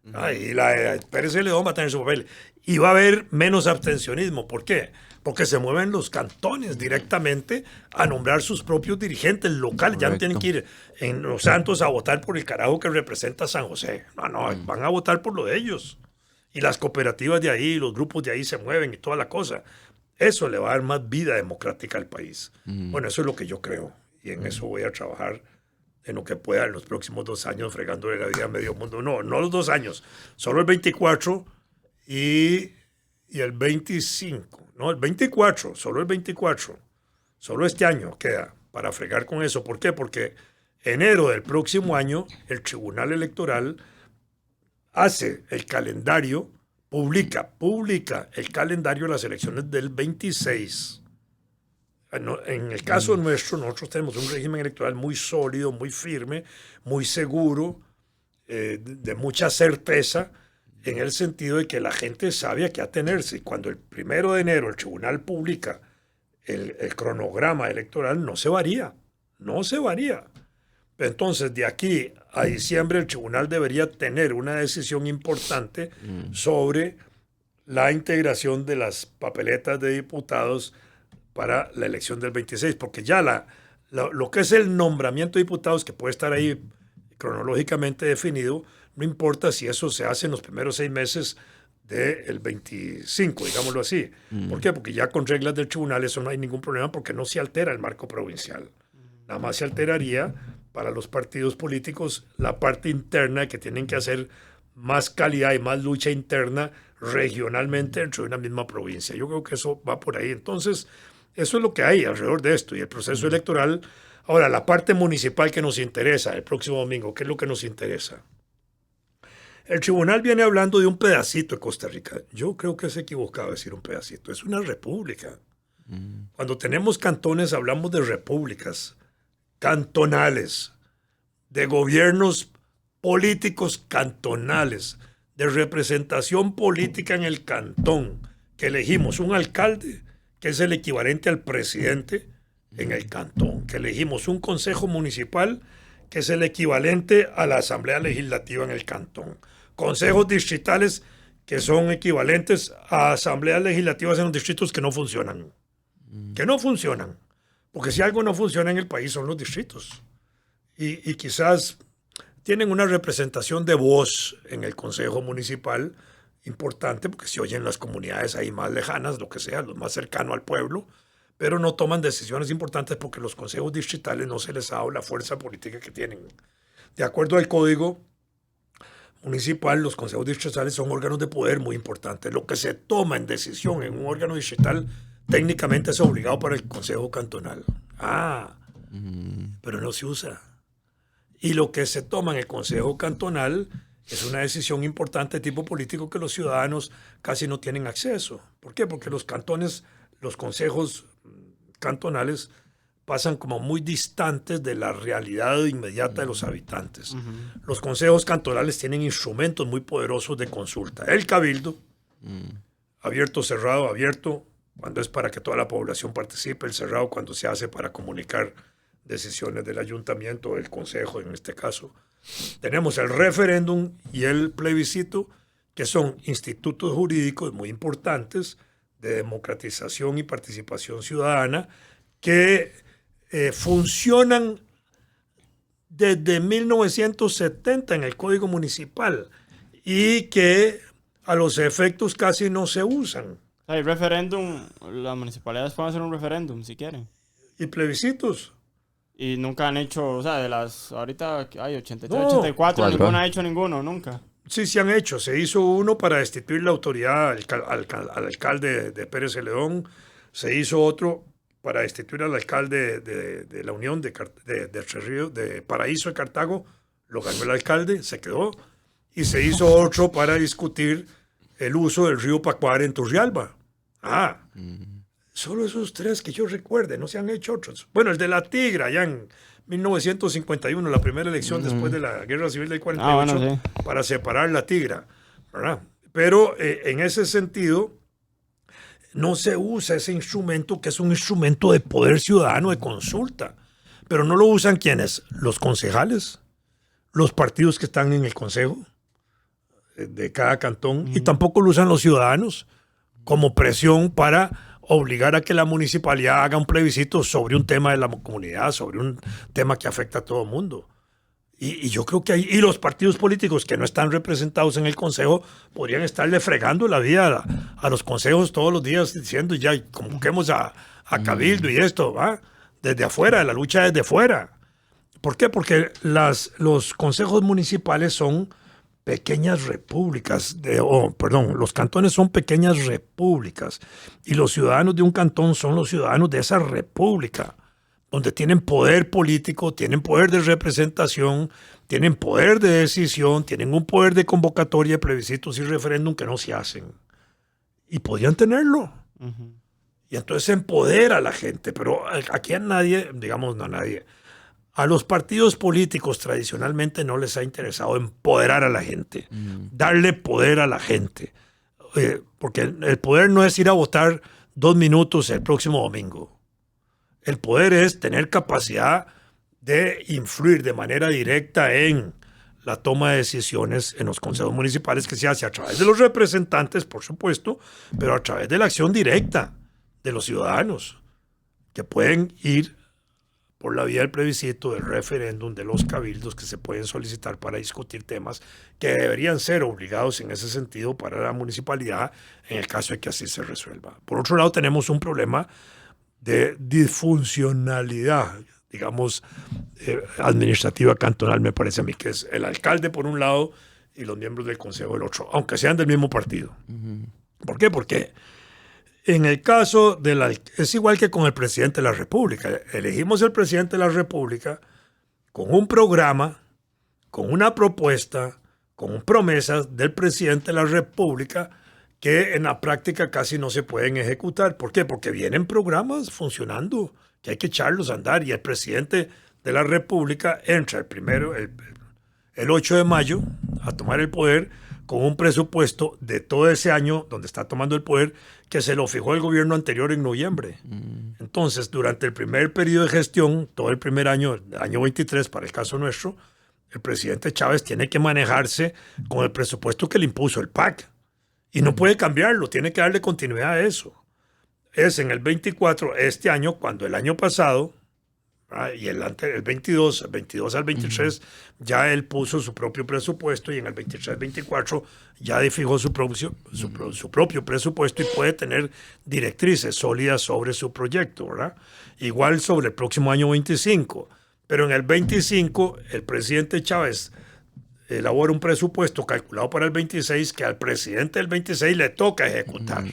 Y la de Pérez de León va a tener su papel. Y va a haber menos abstencionismo. ¿Por qué? Porque se mueven los cantones directamente a nombrar sus propios dirigentes locales. Correcto. Ya no tienen que ir en Los Santos a votar por el carajo que representa a San José. No, van a votar por lo de ellos. Y las cooperativas de ahí, los grupos de ahí se mueven y toda la cosa. Eso le va a dar más vida democrática al país. Bueno, eso es lo que yo creo. Y en eso voy a trabajar en lo que pueda en los próximos 2 años, fregándole la vida a medio mundo. No los 2 años, solo el 24 y el 25. No, el 24, solo el 24. Solo este año queda para fregar con eso. ¿Por qué? Porque enero del próximo año el Tribunal Electoral hace el calendario, publica el calendario de las elecciones del 26. En el caso nuestro, nosotros tenemos un régimen electoral muy sólido, muy firme, muy seguro, de mucha certeza, en el sentido de que la gente sabe a qué atenerse. Y cuando el 1 de enero el tribunal publica el cronograma electoral, no se varía. Entonces, de aquí a diciembre, el tribunal debería tener una decisión importante sobre la integración de las papeletas de diputados para la elección del 26, porque ya lo que es el nombramiento de diputados, que puede estar ahí cronológicamente definido, no importa si eso se hace en los primeros 6 meses del 25, digámoslo así. ¿Por qué? Porque ya con reglas del tribunal eso no hay ningún problema, porque no se altera el marco provincial. Nada más se alteraría para los partidos políticos la parte interna, que tienen que hacer más calidad y más lucha interna regionalmente dentro de una misma provincia. Yo creo que eso va por ahí. Entonces, eso es lo que hay alrededor de esto. Y el proceso electoral. Ahora, la parte municipal que nos interesa el próximo domingo, ¿qué es lo que nos interesa? El tribunal viene hablando de un pedacito de Costa Rica. Yo creo que es equivocado decir un pedacito. Es una república. Cuando tenemos cantones, hablamos de repúblicas cantonales, de gobiernos políticos cantonales, de representación política en el cantón, que elegimos un alcalde que es el equivalente al presidente en el cantón, que elegimos un consejo municipal que es el equivalente a la asamblea legislativa en el cantón, consejos distritales que son equivalentes a asambleas legislativas en los distritos que no funcionan. Porque si algo no funciona en el país son los distritos. Y quizás tienen una representación de voz en el consejo municipal importante, porque se oyen las comunidades ahí más lejanas, lo que sea, lo más cercano al pueblo, pero no toman decisiones importantes porque los consejos distritales no se les ha dado la fuerza política que tienen. De acuerdo al código municipal, los consejos distritales son órganos de poder muy importantes. Lo que se toma en decisión en un órgano distrital técnicamente es obligado para el consejo cantonal. Pero no se usa. Y lo que se toma en el consejo cantonal es una decisión importante de tipo político que los ciudadanos casi no tienen acceso. ¿Por qué? Porque los cantones, los consejos cantonales pasan como muy distantes de la realidad inmediata de los habitantes. Los consejos cantonales tienen instrumentos muy poderosos de consulta. El cabildo, abierto, cerrado, abierto, cuando es para que toda la población participe, el cerrado cuando se hace para comunicar decisiones del ayuntamiento o del consejo en este caso. Tenemos el referéndum y el plebiscito, que son institutos jurídicos muy importantes de democratización y participación ciudadana que funcionan desde 1970 en el Código Municipal y que a los efectos casi no se usan. O sea, hay referéndum, las municipalidades pueden hacer un referéndum si quieren. Y plebiscitos. Y nunca han hecho, o sea, de las, ahorita hay 83, No. 84, Cuatro. ninguna ha hecho ninguno, nunca. Sí, se han hecho. Se hizo uno para destituir la autoridad al alcalde de Pérez Celedón. Se hizo otro para destituir al alcalde de la Unión de Paraíso de Cartago. Lo ganó el alcalde, se quedó. Y se hizo otro para discutir el uso del río Pacuare en Turrialba. Solo esos tres que yo recuerde, no se han hecho otros. Bueno, el de la Tigra, ya en 1951, la primera elección después de la Guerra Civil del 48, bueno, sí. para separar la Tigra, ¿verdad? Pero en ese sentido, no se usa ese instrumento que es un instrumento de poder ciudadano, de consulta. Pero no lo usan ¿quiénes? Los concejales, los partidos que están en el consejo de cada cantón, y tampoco lo usan los ciudadanos como presión para obligar a que la municipalidad haga un plebiscito sobre un tema de la comunidad, sobre un tema que afecta a todo el mundo. Y yo creo que y los partidos políticos que no están representados en el consejo podrían estarle fregando la vida a los consejos todos los días diciendo ya convoquemos a Cabildo y esto, ¿va? Desde afuera, la lucha desde afuera. ¿Por qué? Porque los consejos municipales son pequeñas repúblicas, los cantones son pequeñas repúblicas y los ciudadanos de un cantón son los ciudadanos de esa república, donde tienen poder político, tienen poder de representación, tienen poder de decisión, tienen un poder de convocatoria de plebiscitos y referéndum que no se hacen. Y podrían tenerlo. Uh-huh. Y entonces empodera a la gente, pero aquí a nadie, digamos no a nadie, a los partidos políticos tradicionalmente no les ha interesado empoderar a la gente, darle poder a la gente. Porque el poder no es ir a votar 2 minutos el próximo domingo. El poder es tener capacidad de influir de manera directa en la toma de decisiones en los consejos municipales, que se hace a través de los representantes, por supuesto, pero a través de la acción directa de los ciudadanos, que pueden ir por la vía del plebiscito, del referéndum, de los cabildos que se pueden solicitar para discutir temas que deberían ser obligados en ese sentido para la municipalidad en el caso de que así se resuelva. Por otro lado, tenemos un problema de disfuncionalidad, digamos, administrativa cantonal, me parece a mí, que es el alcalde por un lado y los miembros del consejo del otro, aunque sean del mismo partido. ¿Por qué? Porque en el caso es igual que con el presidente de la República. Elegimos el presidente de la República con un programa, con una propuesta, con promesas del presidente de la República que en la práctica casi no se pueden ejecutar. ¿Por qué? Porque vienen programas funcionando, que hay que echarlos a andar, y el presidente de la República entra el 8 de mayo a tomar el poder con un presupuesto de todo ese año donde está tomando el poder que se lo fijó el gobierno anterior en noviembre. Entonces, durante el primer periodo de gestión, todo el primer año, el año 23 para el caso nuestro, el presidente Chávez tiene que manejarse con el presupuesto que le impuso el PAC. Y no puede cambiarlo, tiene que darle continuidad a eso. Es en el 24, este año, cuando el año pasado, y el 22 al 23, ya él puso su propio presupuesto, y en el 23-24 ya fijó su propio presupuesto y puede tener directrices sólidas sobre su proyecto, ¿verdad? Igual sobre el próximo año 25. Pero en el 25, el presidente Chávez elabora un presupuesto calculado para el 26 que al presidente del 26 le toca ejecutar.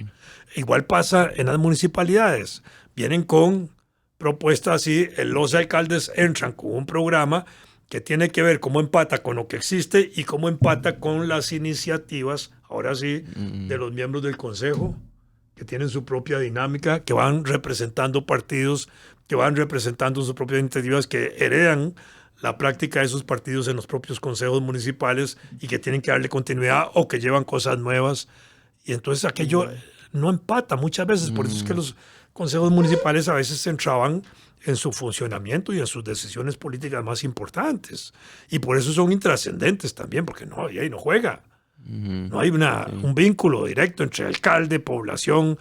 Igual pasa en las municipalidades. Vienen con propuestas así, los alcaldes entran con un programa que tiene que ver cómo empata con lo que existe y cómo empata con las iniciativas, ahora sí, de los miembros del consejo, que tienen su propia dinámica, que van representando partidos, que van representando sus propias iniciativas, que heredan la práctica de esos partidos en los propios consejos municipales y que tienen que darle continuidad o que llevan cosas nuevas. Y entonces aquello no empata muchas veces. Por eso es que los consejos municipales a veces se entraban en su funcionamiento y en sus decisiones políticas más importantes. Y por eso son intrascendentes también, porque no juega. No hay un vínculo directo entre alcalde, población,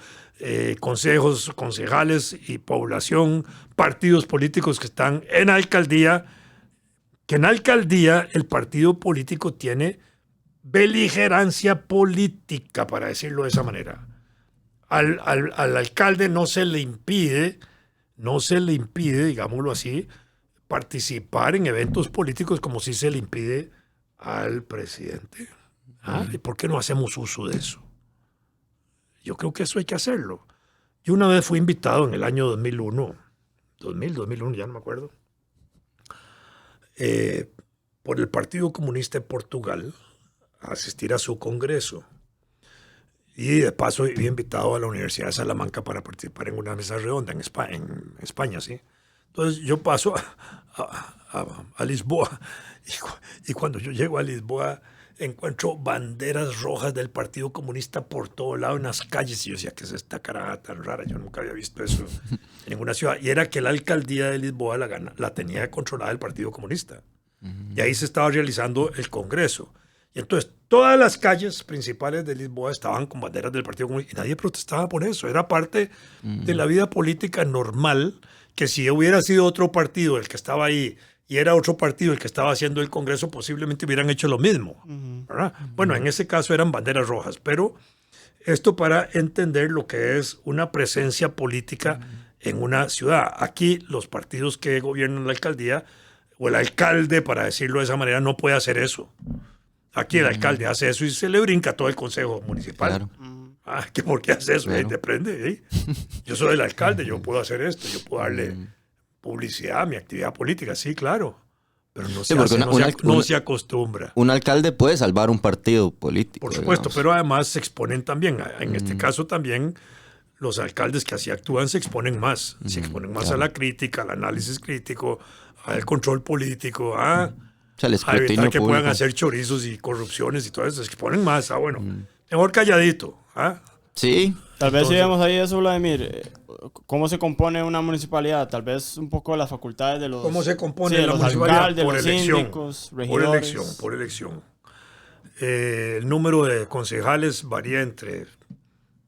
consejos, concejales y población, partidos políticos que están en alcaldía, que en alcaldía el partido político tiene beligerancia política, para decirlo de esa manera. Al alcalde no se le impide, digámoslo así, participar en eventos políticos como si se le impide al presidente. ¿Y por qué no hacemos uso de eso? Yo creo que eso hay que hacerlo. Yo una vez fui invitado en el año 2001, ya no me acuerdo, por el Partido Comunista de Portugal a asistir a su congreso. Y de paso fui invitado a la Universidad de Salamanca para participar en una mesa redonda en España, ¿sí? Entonces yo paso a Lisboa y cuando yo llego a Lisboa encuentro banderas rojas del Partido Comunista por todo lado en las calles y yo decía, ¿qué es esta cara tan rara? Yo nunca había visto eso en ninguna ciudad. Y era que la alcaldía de Lisboa la tenía controlada el Partido Comunista. Y ahí se estaba realizando el congreso. Y entonces todas las calles principales de Lisboa estaban con banderas del Partido Comunista y nadie protestaba por eso. Era parte de la vida política normal, que si hubiera sido otro partido el que estaba ahí y era otro partido el que estaba haciendo el Congreso, posiblemente hubieran hecho lo mismo. ¿Verdad? Bueno, en ese caso eran banderas rojas, pero esto para entender lo que es una presencia política en una ciudad. Aquí los partidos que gobiernan la alcaldía, o el alcalde, para decirlo de esa manera, no puede hacer eso. Aquí el alcalde hace eso y se le brinca a todo el consejo municipal. Claro. ¿Que ¿Por qué hace eso? Claro. Depende. Yo soy el alcalde, yo puedo hacer esto, yo puedo darle publicidad a mi actividad política, sí, claro. Pero no se acostumbra. Un alcalde puede salvar un partido político. Por supuesto, digamos. Pero además se exponen también. En este caso también los alcaldes que así actúan se exponen más. Se exponen más a la crítica, al análisis crítico, al control político, a evitar que público. Puedan hacer chorizos y corrupciones y todo eso. Se exponen más. Bueno, mejor calladito. Sí. Tal vez si vemos ahí eso, Vladimir, ¿cómo se compone una municipalidad? Tal vez un poco las facultades de los... ¿Cómo se compone la municipalidad? Alcaldes, por los elección. síndicos, regidores. Por elección. El número de concejales varía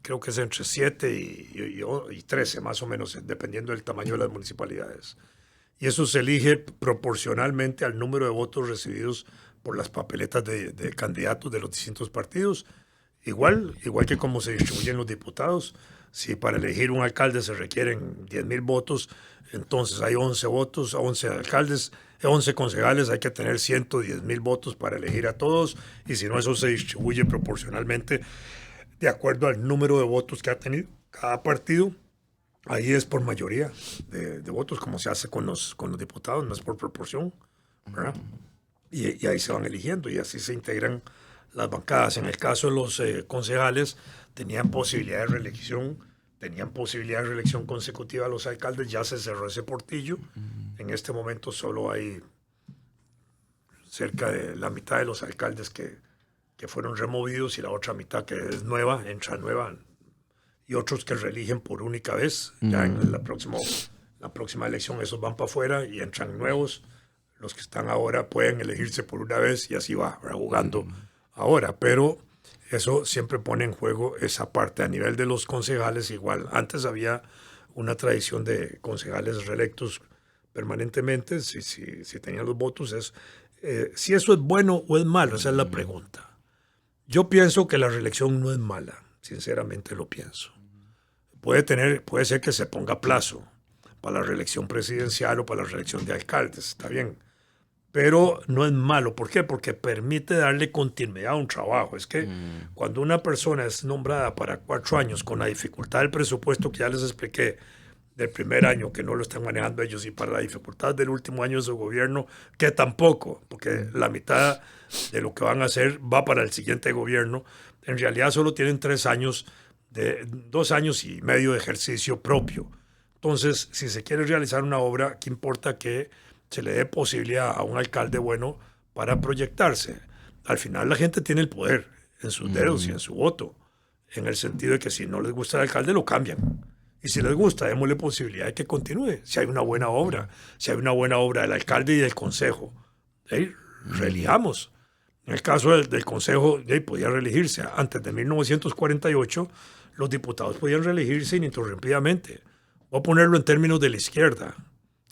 creo que es entre 7 y 13 más o menos, dependiendo del tamaño de las municipalidades. Y eso se elige proporcionalmente al número de votos recibidos por las papeletas de candidatos de los distintos partidos. Igual que como se distribuyen los diputados, si para elegir un alcalde se requieren 10,000 votos, entonces hay 11 votos, 11 alcaldes, 11 concejales, hay que tener 110,000 votos para elegir a todos, y si no, eso se distribuye proporcionalmente de acuerdo al número de votos que ha tenido cada partido. Ahí es por mayoría de votos, como se hace con los diputados, no es por proporción, ¿verdad? Y ahí se van eligiendo y así se integran las bancadas. En el caso de los concejales, tenían posibilidad de reelección consecutiva a los alcaldes. Ya se cerró ese portillo. En este momento solo hay cerca de la mitad de los alcaldes que fueron removidos y la otra mitad que es nueva, entra nueva, y otros que reeligen por única vez. Ya en la próxima elección esos van para afuera y entran nuevos. Los que están ahora pueden elegirse por una vez y así va jugando ahora, pero eso siempre pone en juego esa parte. A nivel de los concejales igual. Antes había una tradición de concejales reelectos permanentemente, si tenían los votos. Si eso es bueno o es malo, esa es la pregunta. Yo pienso que la reelección no es mala, sinceramente lo pienso. Puede ser que se ponga plazo para la reelección presidencial o para la reelección de alcaldes, está bien. Pero no es malo. ¿Por qué? Porque permite darle continuidad a un trabajo. Es que cuando una persona es nombrada para 4 años con la dificultad del presupuesto que ya les expliqué del primer año, que no lo están manejando ellos, y para la dificultad del último año de su gobierno, que tampoco, porque la mitad de lo que van a hacer va para el siguiente gobierno, en realidad solo tienen 2 años y medio de ejercicio propio. Entonces, si se quiere realizar una obra, ¿qué importa que se le dé posibilidad a un alcalde bueno para proyectarse? Al final la gente tiene el poder en sus dedos y en su voto, en el sentido de que si no les gusta el alcalde lo cambian, y si les gusta démosle posibilidad de que continúe, si hay una buena obra del alcalde y del consejo, reelijamos. En el caso del Consejo, podía reelegirse. Antes de 1948, los diputados podían reelegirse ininterrumpidamente. Voy a ponerlo en términos de la izquierda,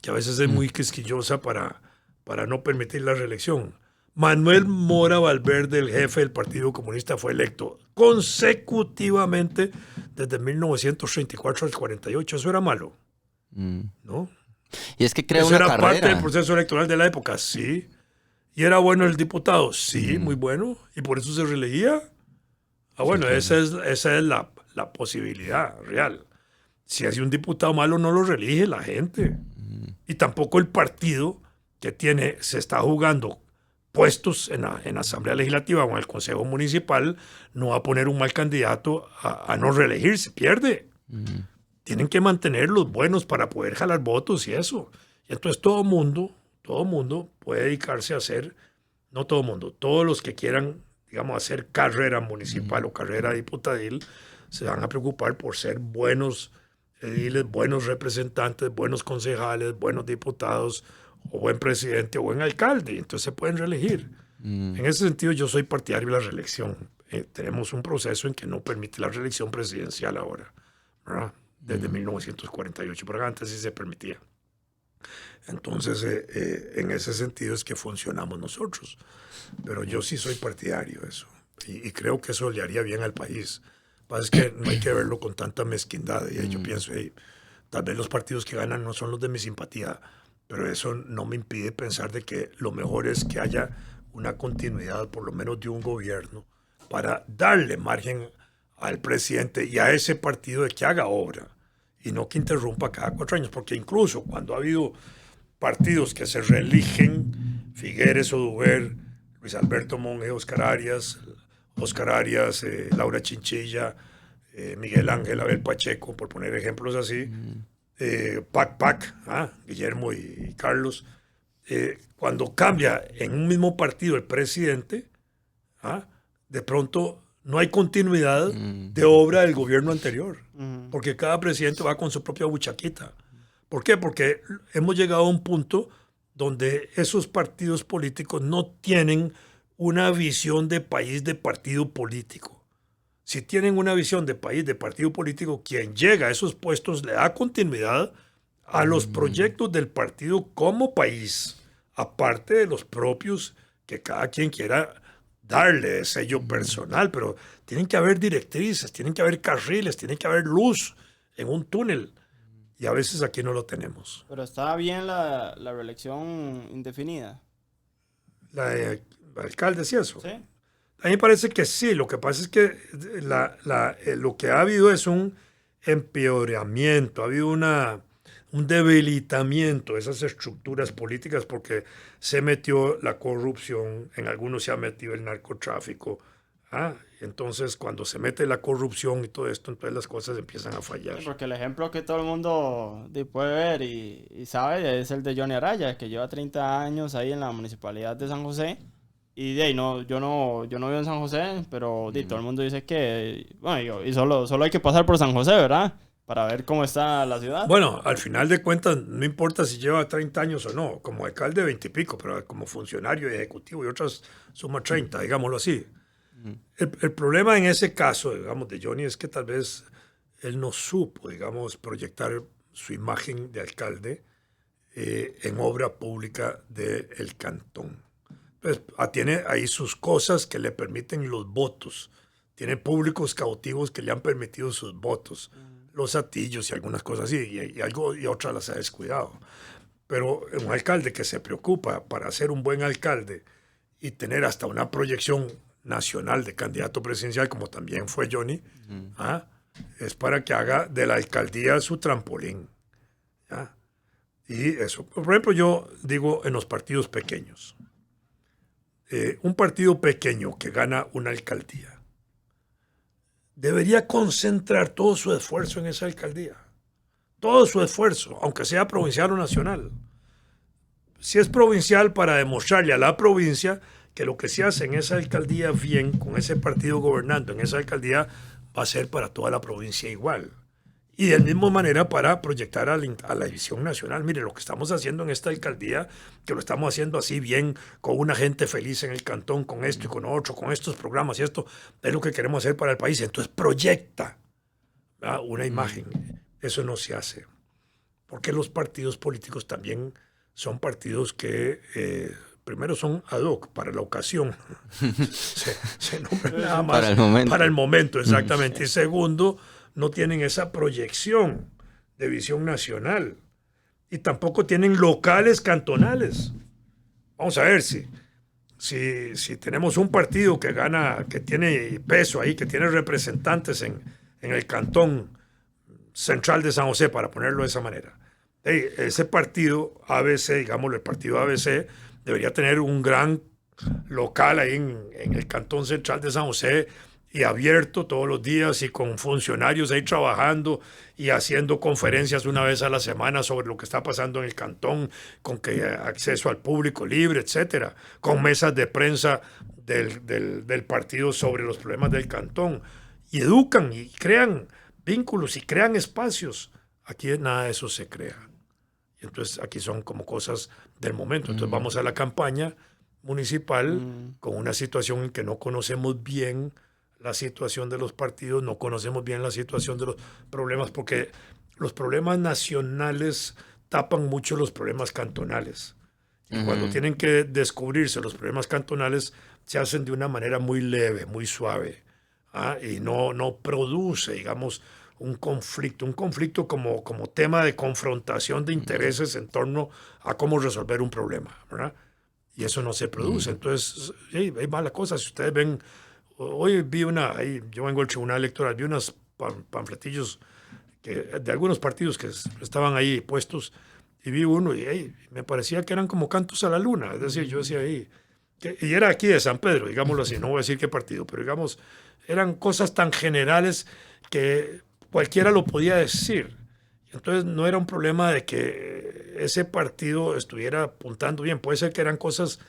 que a veces es muy quisquillosa para no permitir la reelección. Manuel Mora Valverde, el jefe del Partido Comunista, fue electo consecutivamente desde 1934 al 48. Eso era malo, ¿no? Y es que crea Eso una era carrera. parte del proceso electoral de la época, sí. ¿Y era bueno el diputado? Sí, muy bueno. ¿Y por eso se reelegía? Bueno, esa es la posibilidad real. Si hay un diputado malo, no lo reelige la gente. Y tampoco el partido que se está jugando puestos en la Asamblea Legislativa o en el Consejo Municipal no va a poner un mal candidato a no reelegirse, pierde. Tienen que mantener los buenos para poder jalar votos y eso. Y entonces todo mundo puede dedicarse a hacer, no todo mundo, todos los que quieran, digamos, hacer carrera municipal o carrera diputadil, se van a preocupar por ser buenos ediles, buenos representantes, buenos concejales, buenos diputados, o buen presidente o buen alcalde. Entonces se pueden reelegir. En ese sentido, yo soy partidario de la reelección. Tenemos un proceso en que no permite la reelección presidencial ahora, ¿verdad? Desde 1948, pero antes sí se permitía. Entonces, en ese sentido es que funcionamos nosotros. Pero yo sí soy partidario de eso. Y creo que eso le haría bien al país. Lo que pasa es que no hay que verlo con tanta mezquindad. Y yo pienso, tal vez los partidos que ganan no son los de mi simpatía, pero eso no me impide pensar de que lo mejor es que haya una continuidad, por lo menos de un gobierno, para darle margen al presidente y a ese partido de que haga obra y no que interrumpa cada 4 años, porque incluso cuando ha habido partidos que se reeligen, Figueres, Oduber, Luis Alberto Monge, Oscar Arias, Laura Chinchilla, Miguel Ángel Abel Pacheco, por poner ejemplos así, Guillermo y Carlos, cuando cambia en un mismo partido el presidente, de pronto no hay continuidad de obra del gobierno anterior, porque cada presidente va con su propia buchaquita. ¿Por qué? Porque hemos llegado a un punto donde esos partidos políticos no tienen una visión de país de partido político. Si tienen una visión de país de partido político, quien llega a esos puestos le da continuidad a los proyectos del partido como país, aparte de los propios que cada quien quiera darle de sello personal, pero tienen que haber directrices, tienen que haber carriles, tiene que haber luz en un túnel. Y a veces aquí no lo tenemos. Pero está bien la reelección indefinida. La de alcaldes y eso. ¿Sí? A mí me parece que sí. Lo que pasa es que lo que ha habido es un empeoramiento, ha habido un debilitamiento de esas estructuras políticas porque se metió la corrupción, en algunos se ha metido el narcotráfico. Entonces, cuando se mete la corrupción y todo esto, entonces las cosas empiezan a fallar. Porque el ejemplo que todo el mundo puede ver y sabe es el de Johnny Araya, que lleva 30 años ahí en la municipalidad de San José. Y yo no vivo en San José, pero todo el mundo dice que, bueno, y solo hay que pasar por San José, ¿verdad? Para ver cómo está la ciudad. Bueno, al final de cuentas, no importa si lleva 30 años o no, como alcalde 20 y pico, pero como funcionario y ejecutivo y otras suma 30, digámoslo así. El problema en ese caso, digamos, de Johnny es que tal vez él no supo, digamos, proyectar su imagen de alcalde en obra pública del cantón. Pues, tiene ahí sus cosas que le permiten los votos. Tiene públicos cautivos que le han permitido sus votos. Los atillos y algunas cosas así, y otras las ha descuidado. Pero un alcalde que se preocupa para ser un buen alcalde y tener hasta una proyección nacional de candidato presidencial, como también fue Johnny, es para que haga de la alcaldía su trampolín. Y eso, por ejemplo, yo digo en los partidos pequeños, un partido pequeño que gana una alcaldía debería concentrar todo su esfuerzo en esa alcaldía, todo su esfuerzo, aunque sea provincial o nacional. Si es provincial, para demostrarle a la provincia que lo que se hace en esa alcaldía bien, con ese partido gobernando en esa alcaldía, va a ser para toda la provincia igual. Y de la misma manera para proyectar a la visión nacional. Mire, lo que estamos haciendo en esta alcaldía, que lo estamos haciendo así bien, con una gente feliz en el cantón, con esto y con otro, con estos programas y esto, es lo que queremos hacer para el país. Entonces proyecta, ¿verdad?, una imagen. Eso no se hace. Porque los partidos políticos también son partidos que primero son ad hoc para la ocasión. se nombran nada más Para el momento. Para el momento, exactamente. Y segundo, no tienen esa proyección de visión nacional. Y tampoco tienen locales cantonales. Vamos a ver si tenemos un partido que gana, que tiene peso ahí, que tiene representantes en el cantón central de San José, para ponerlo de esa manera. Ese partido ABC, digámoslo, el partido ABC, debería tener un gran local ahí en el cantón central de San José, y abierto todos los días y con funcionarios ahí trabajando y haciendo conferencias una vez a la semana sobre lo que está pasando en el cantón, con acceso al público libre, etcétera, con mesas de prensa del partido sobre los problemas del cantón, y educan y crean vínculos y crean espacios. Aquí nada de eso se crea. Y entonces aquí son como cosas del momento. Entonces vamos a la campaña municipal con una situación en que no conocemos bien la situación de los partidos, no conocemos bien la situación de los problemas, porque los problemas nacionales tapan mucho los problemas cantonales. Y cuando tienen que descubrirse los problemas cantonales, se hacen de una manera muy leve, muy suave, y no produce, digamos, un conflicto como tema de confrontación de intereses en torno a cómo resolver un problema, ¿verdad? Y eso no se produce. Entonces, hay mala cosa. Si ustedes ven, hoy vi yo vengo al tribunal electoral, vi unos panfletillos de algunos partidos que estaban ahí puestos, y vi uno y me parecía que eran como cantos a la luna. Es decir, yo decía y era aquí de San Pedro, digámoslo así, no voy a decir qué partido, pero digamos, eran cosas tan generales que cualquiera lo podía decir. Entonces no era un problema de que ese partido estuviera apuntando bien. Puede ser que eran cosas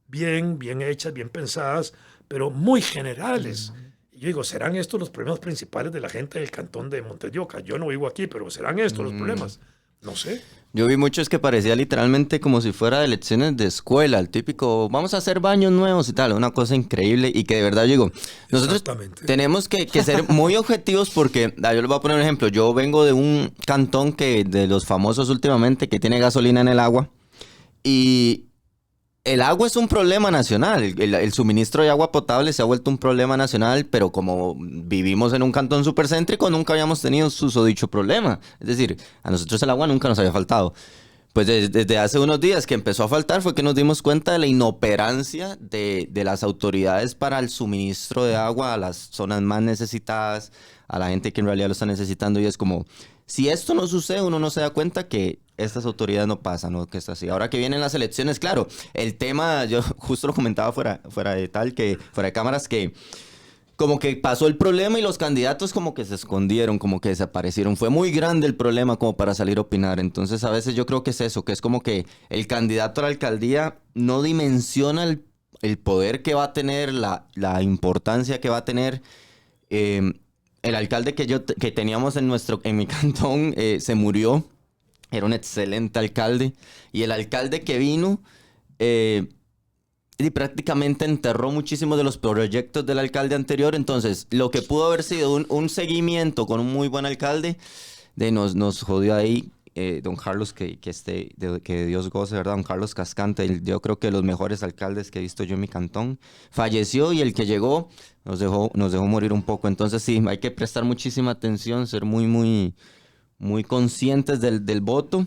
bien hechas, bien pensadas, pero muy generales. Y yo digo, ¿serán estos los problemas principales de la gente del cantón de Montes de Oca? Yo no vivo aquí, pero ¿serán estos los problemas? No sé. Yo vi muchos que parecía literalmente como si fuera de lecciones de escuela, el típico, vamos a hacer baños nuevos y tal, una cosa increíble, y que de verdad yo digo, nosotros tenemos que ser muy objetivos, porque, yo les voy a poner un ejemplo, yo vengo de un cantón de los famosos últimamente, que tiene gasolina en el agua, y el agua es un problema nacional. El suministro de agua potable se ha vuelto un problema nacional, pero como vivimos en un cantón supercéntrico, nunca habíamos tenido susodicho problema. Es decir, a nosotros el agua nunca nos había faltado. Pues desde hace unos días que empezó a faltar fue que nos dimos cuenta de la inoperancia de las autoridades para el suministro de agua a las zonas más necesitadas, a la gente que en realidad lo está necesitando. Y es como, si esto no sucede, uno no se da cuenta que estas autoridades no pasan, ¿no? Que está así. Ahora que vienen las elecciones, claro, el tema, yo justo lo comentaba fuera de cámaras, que como que pasó el problema y los candidatos como que se escondieron, como que desaparecieron. Fue muy grande el problema como para salir a opinar. Entonces a veces yo creo que es eso, que es como que el candidato a la alcaldía no dimensiona el poder que va a tener, la importancia que va a tener. El alcalde que teníamos en mi cantón se murió. Era un excelente alcalde. Y el alcalde que vino y prácticamente enterró muchísimos de los proyectos del alcalde anterior. Entonces, lo que pudo haber sido un seguimiento con un muy buen alcalde, nos jodió ahí. Don Carlos, que Dios goce, ¿verdad? Don Carlos Cascante, yo creo que de los mejores alcaldes que he visto yo en mi cantón, falleció, y el que llegó nos dejó morir un poco. Entonces sí, hay que prestar muchísima atención, ser muy conscientes del voto.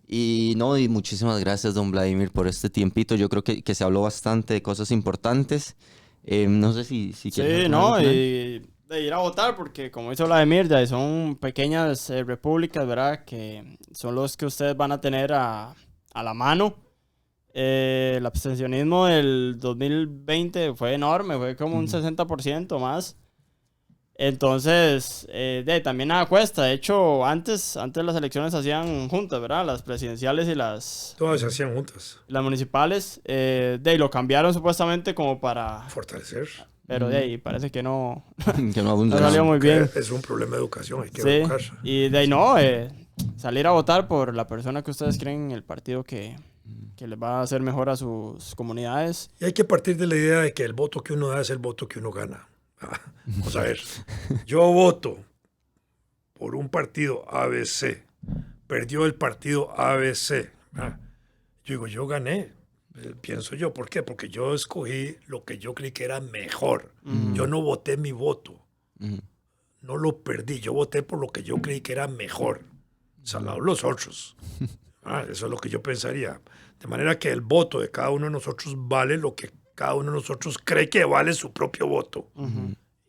Y muchísimas gracias, don Vladimir, por este tiempito. Yo creo que se habló bastante de cosas importantes. No sé si quieres... Sí, no, y de ir a votar, porque como hizo Vladimir, ya son pequeñas repúblicas, ¿verdad? Que son los que ustedes van a tener a la mano. El abstencionismo del 2020 fue enorme, fue como un 60% más. Entonces, también nada cuesta. De hecho, antes las elecciones se hacían juntas, ¿verdad? Las presidenciales y todas se hacían juntas. las municipales. Lo cambiaron supuestamente como para... Fortalecer. Pero de ahí parece que no, Que no no abunda. salió muy bien. Es un problema de educación, hay que Sí, educarse. y de ahí no, salir a votar por la persona que ustedes creen en el partido que les va a hacer mejor a sus comunidades. Y hay que partir de la idea de que el voto que uno da es el voto que uno gana. Vamos a ver, yo voto por un partido ABC, perdió el partido ABC. Yo digo, yo gané, pienso yo. ¿Por qué? Porque yo escogí lo que yo creí que era mejor. Yo no voté mi voto, no lo perdí, yo voté por lo que yo creí que era mejor. Salados los otros. Eso es lo que yo pensaría. De manera que el voto de cada uno de nosotros vale lo que cada uno de nosotros cree que vale su propio voto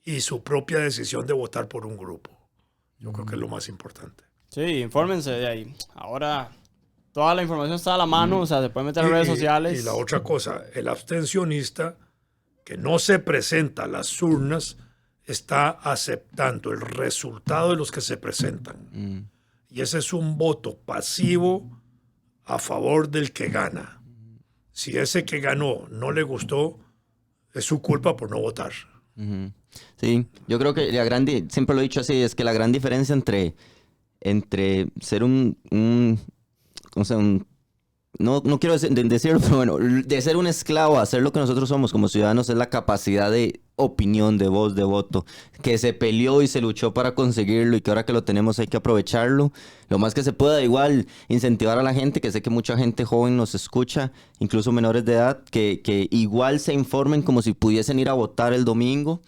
y su propia decisión de votar por un grupo. Yo creo que es lo más importante. Sí, infórmense de ahí. Ahora toda la información está a la mano, o sea, se puede meter en redes sociales. Y la otra cosa, el abstencionista que no se presenta a las urnas está aceptando el resultado de los que se presentan. Y ese es un voto pasivo a favor del que gana. Si ese que ganó no le gustó, es su culpa por no votar. Sí, yo creo que siempre lo he dicho así, es que la gran diferencia entre ser no quiero decirlo, pero bueno, de ser un esclavo a hacer lo que nosotros somos como ciudadanos es la capacidad de opinión, de voz, de voto, que se peleó y se luchó para conseguirlo y que ahora que lo tenemos hay que aprovecharlo, lo más que se pueda, igual incentivar a la gente, que sé que mucha gente joven nos escucha, incluso menores de edad, que igual se informen como si pudiesen ir a votar el domingo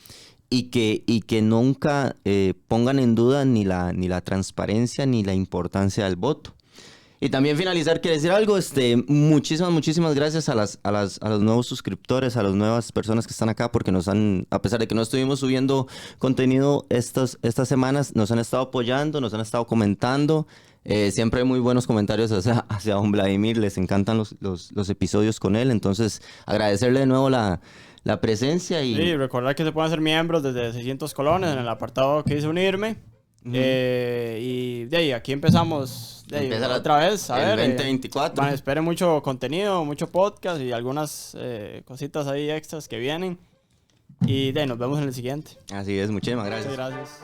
y que nunca pongan en duda ni la transparencia ni la importancia del voto. Y también finalizar, quiero decir algo, muchísimas gracias a los nuevos suscriptores, a las nuevas personas que están acá, porque a pesar de que no estuvimos subiendo contenido estas semanas, nos han estado apoyando, nos han estado comentando. Siempre hay muy buenos comentarios hacia don Vladimir, les encantan los episodios con él, entonces agradecerle de nuevo la presencia. Sí, recordar que se pueden hacer miembros desde 600 colones en el apartado que dice unirme. Y de ahí, aquí empezamos otra vez. A ver, 2024. Esperen mucho contenido, mucho podcast y algunas cositas ahí extras que vienen. Y de ahí, nos vemos en el siguiente. Así es, muchísimas gracias. Muchas gracias.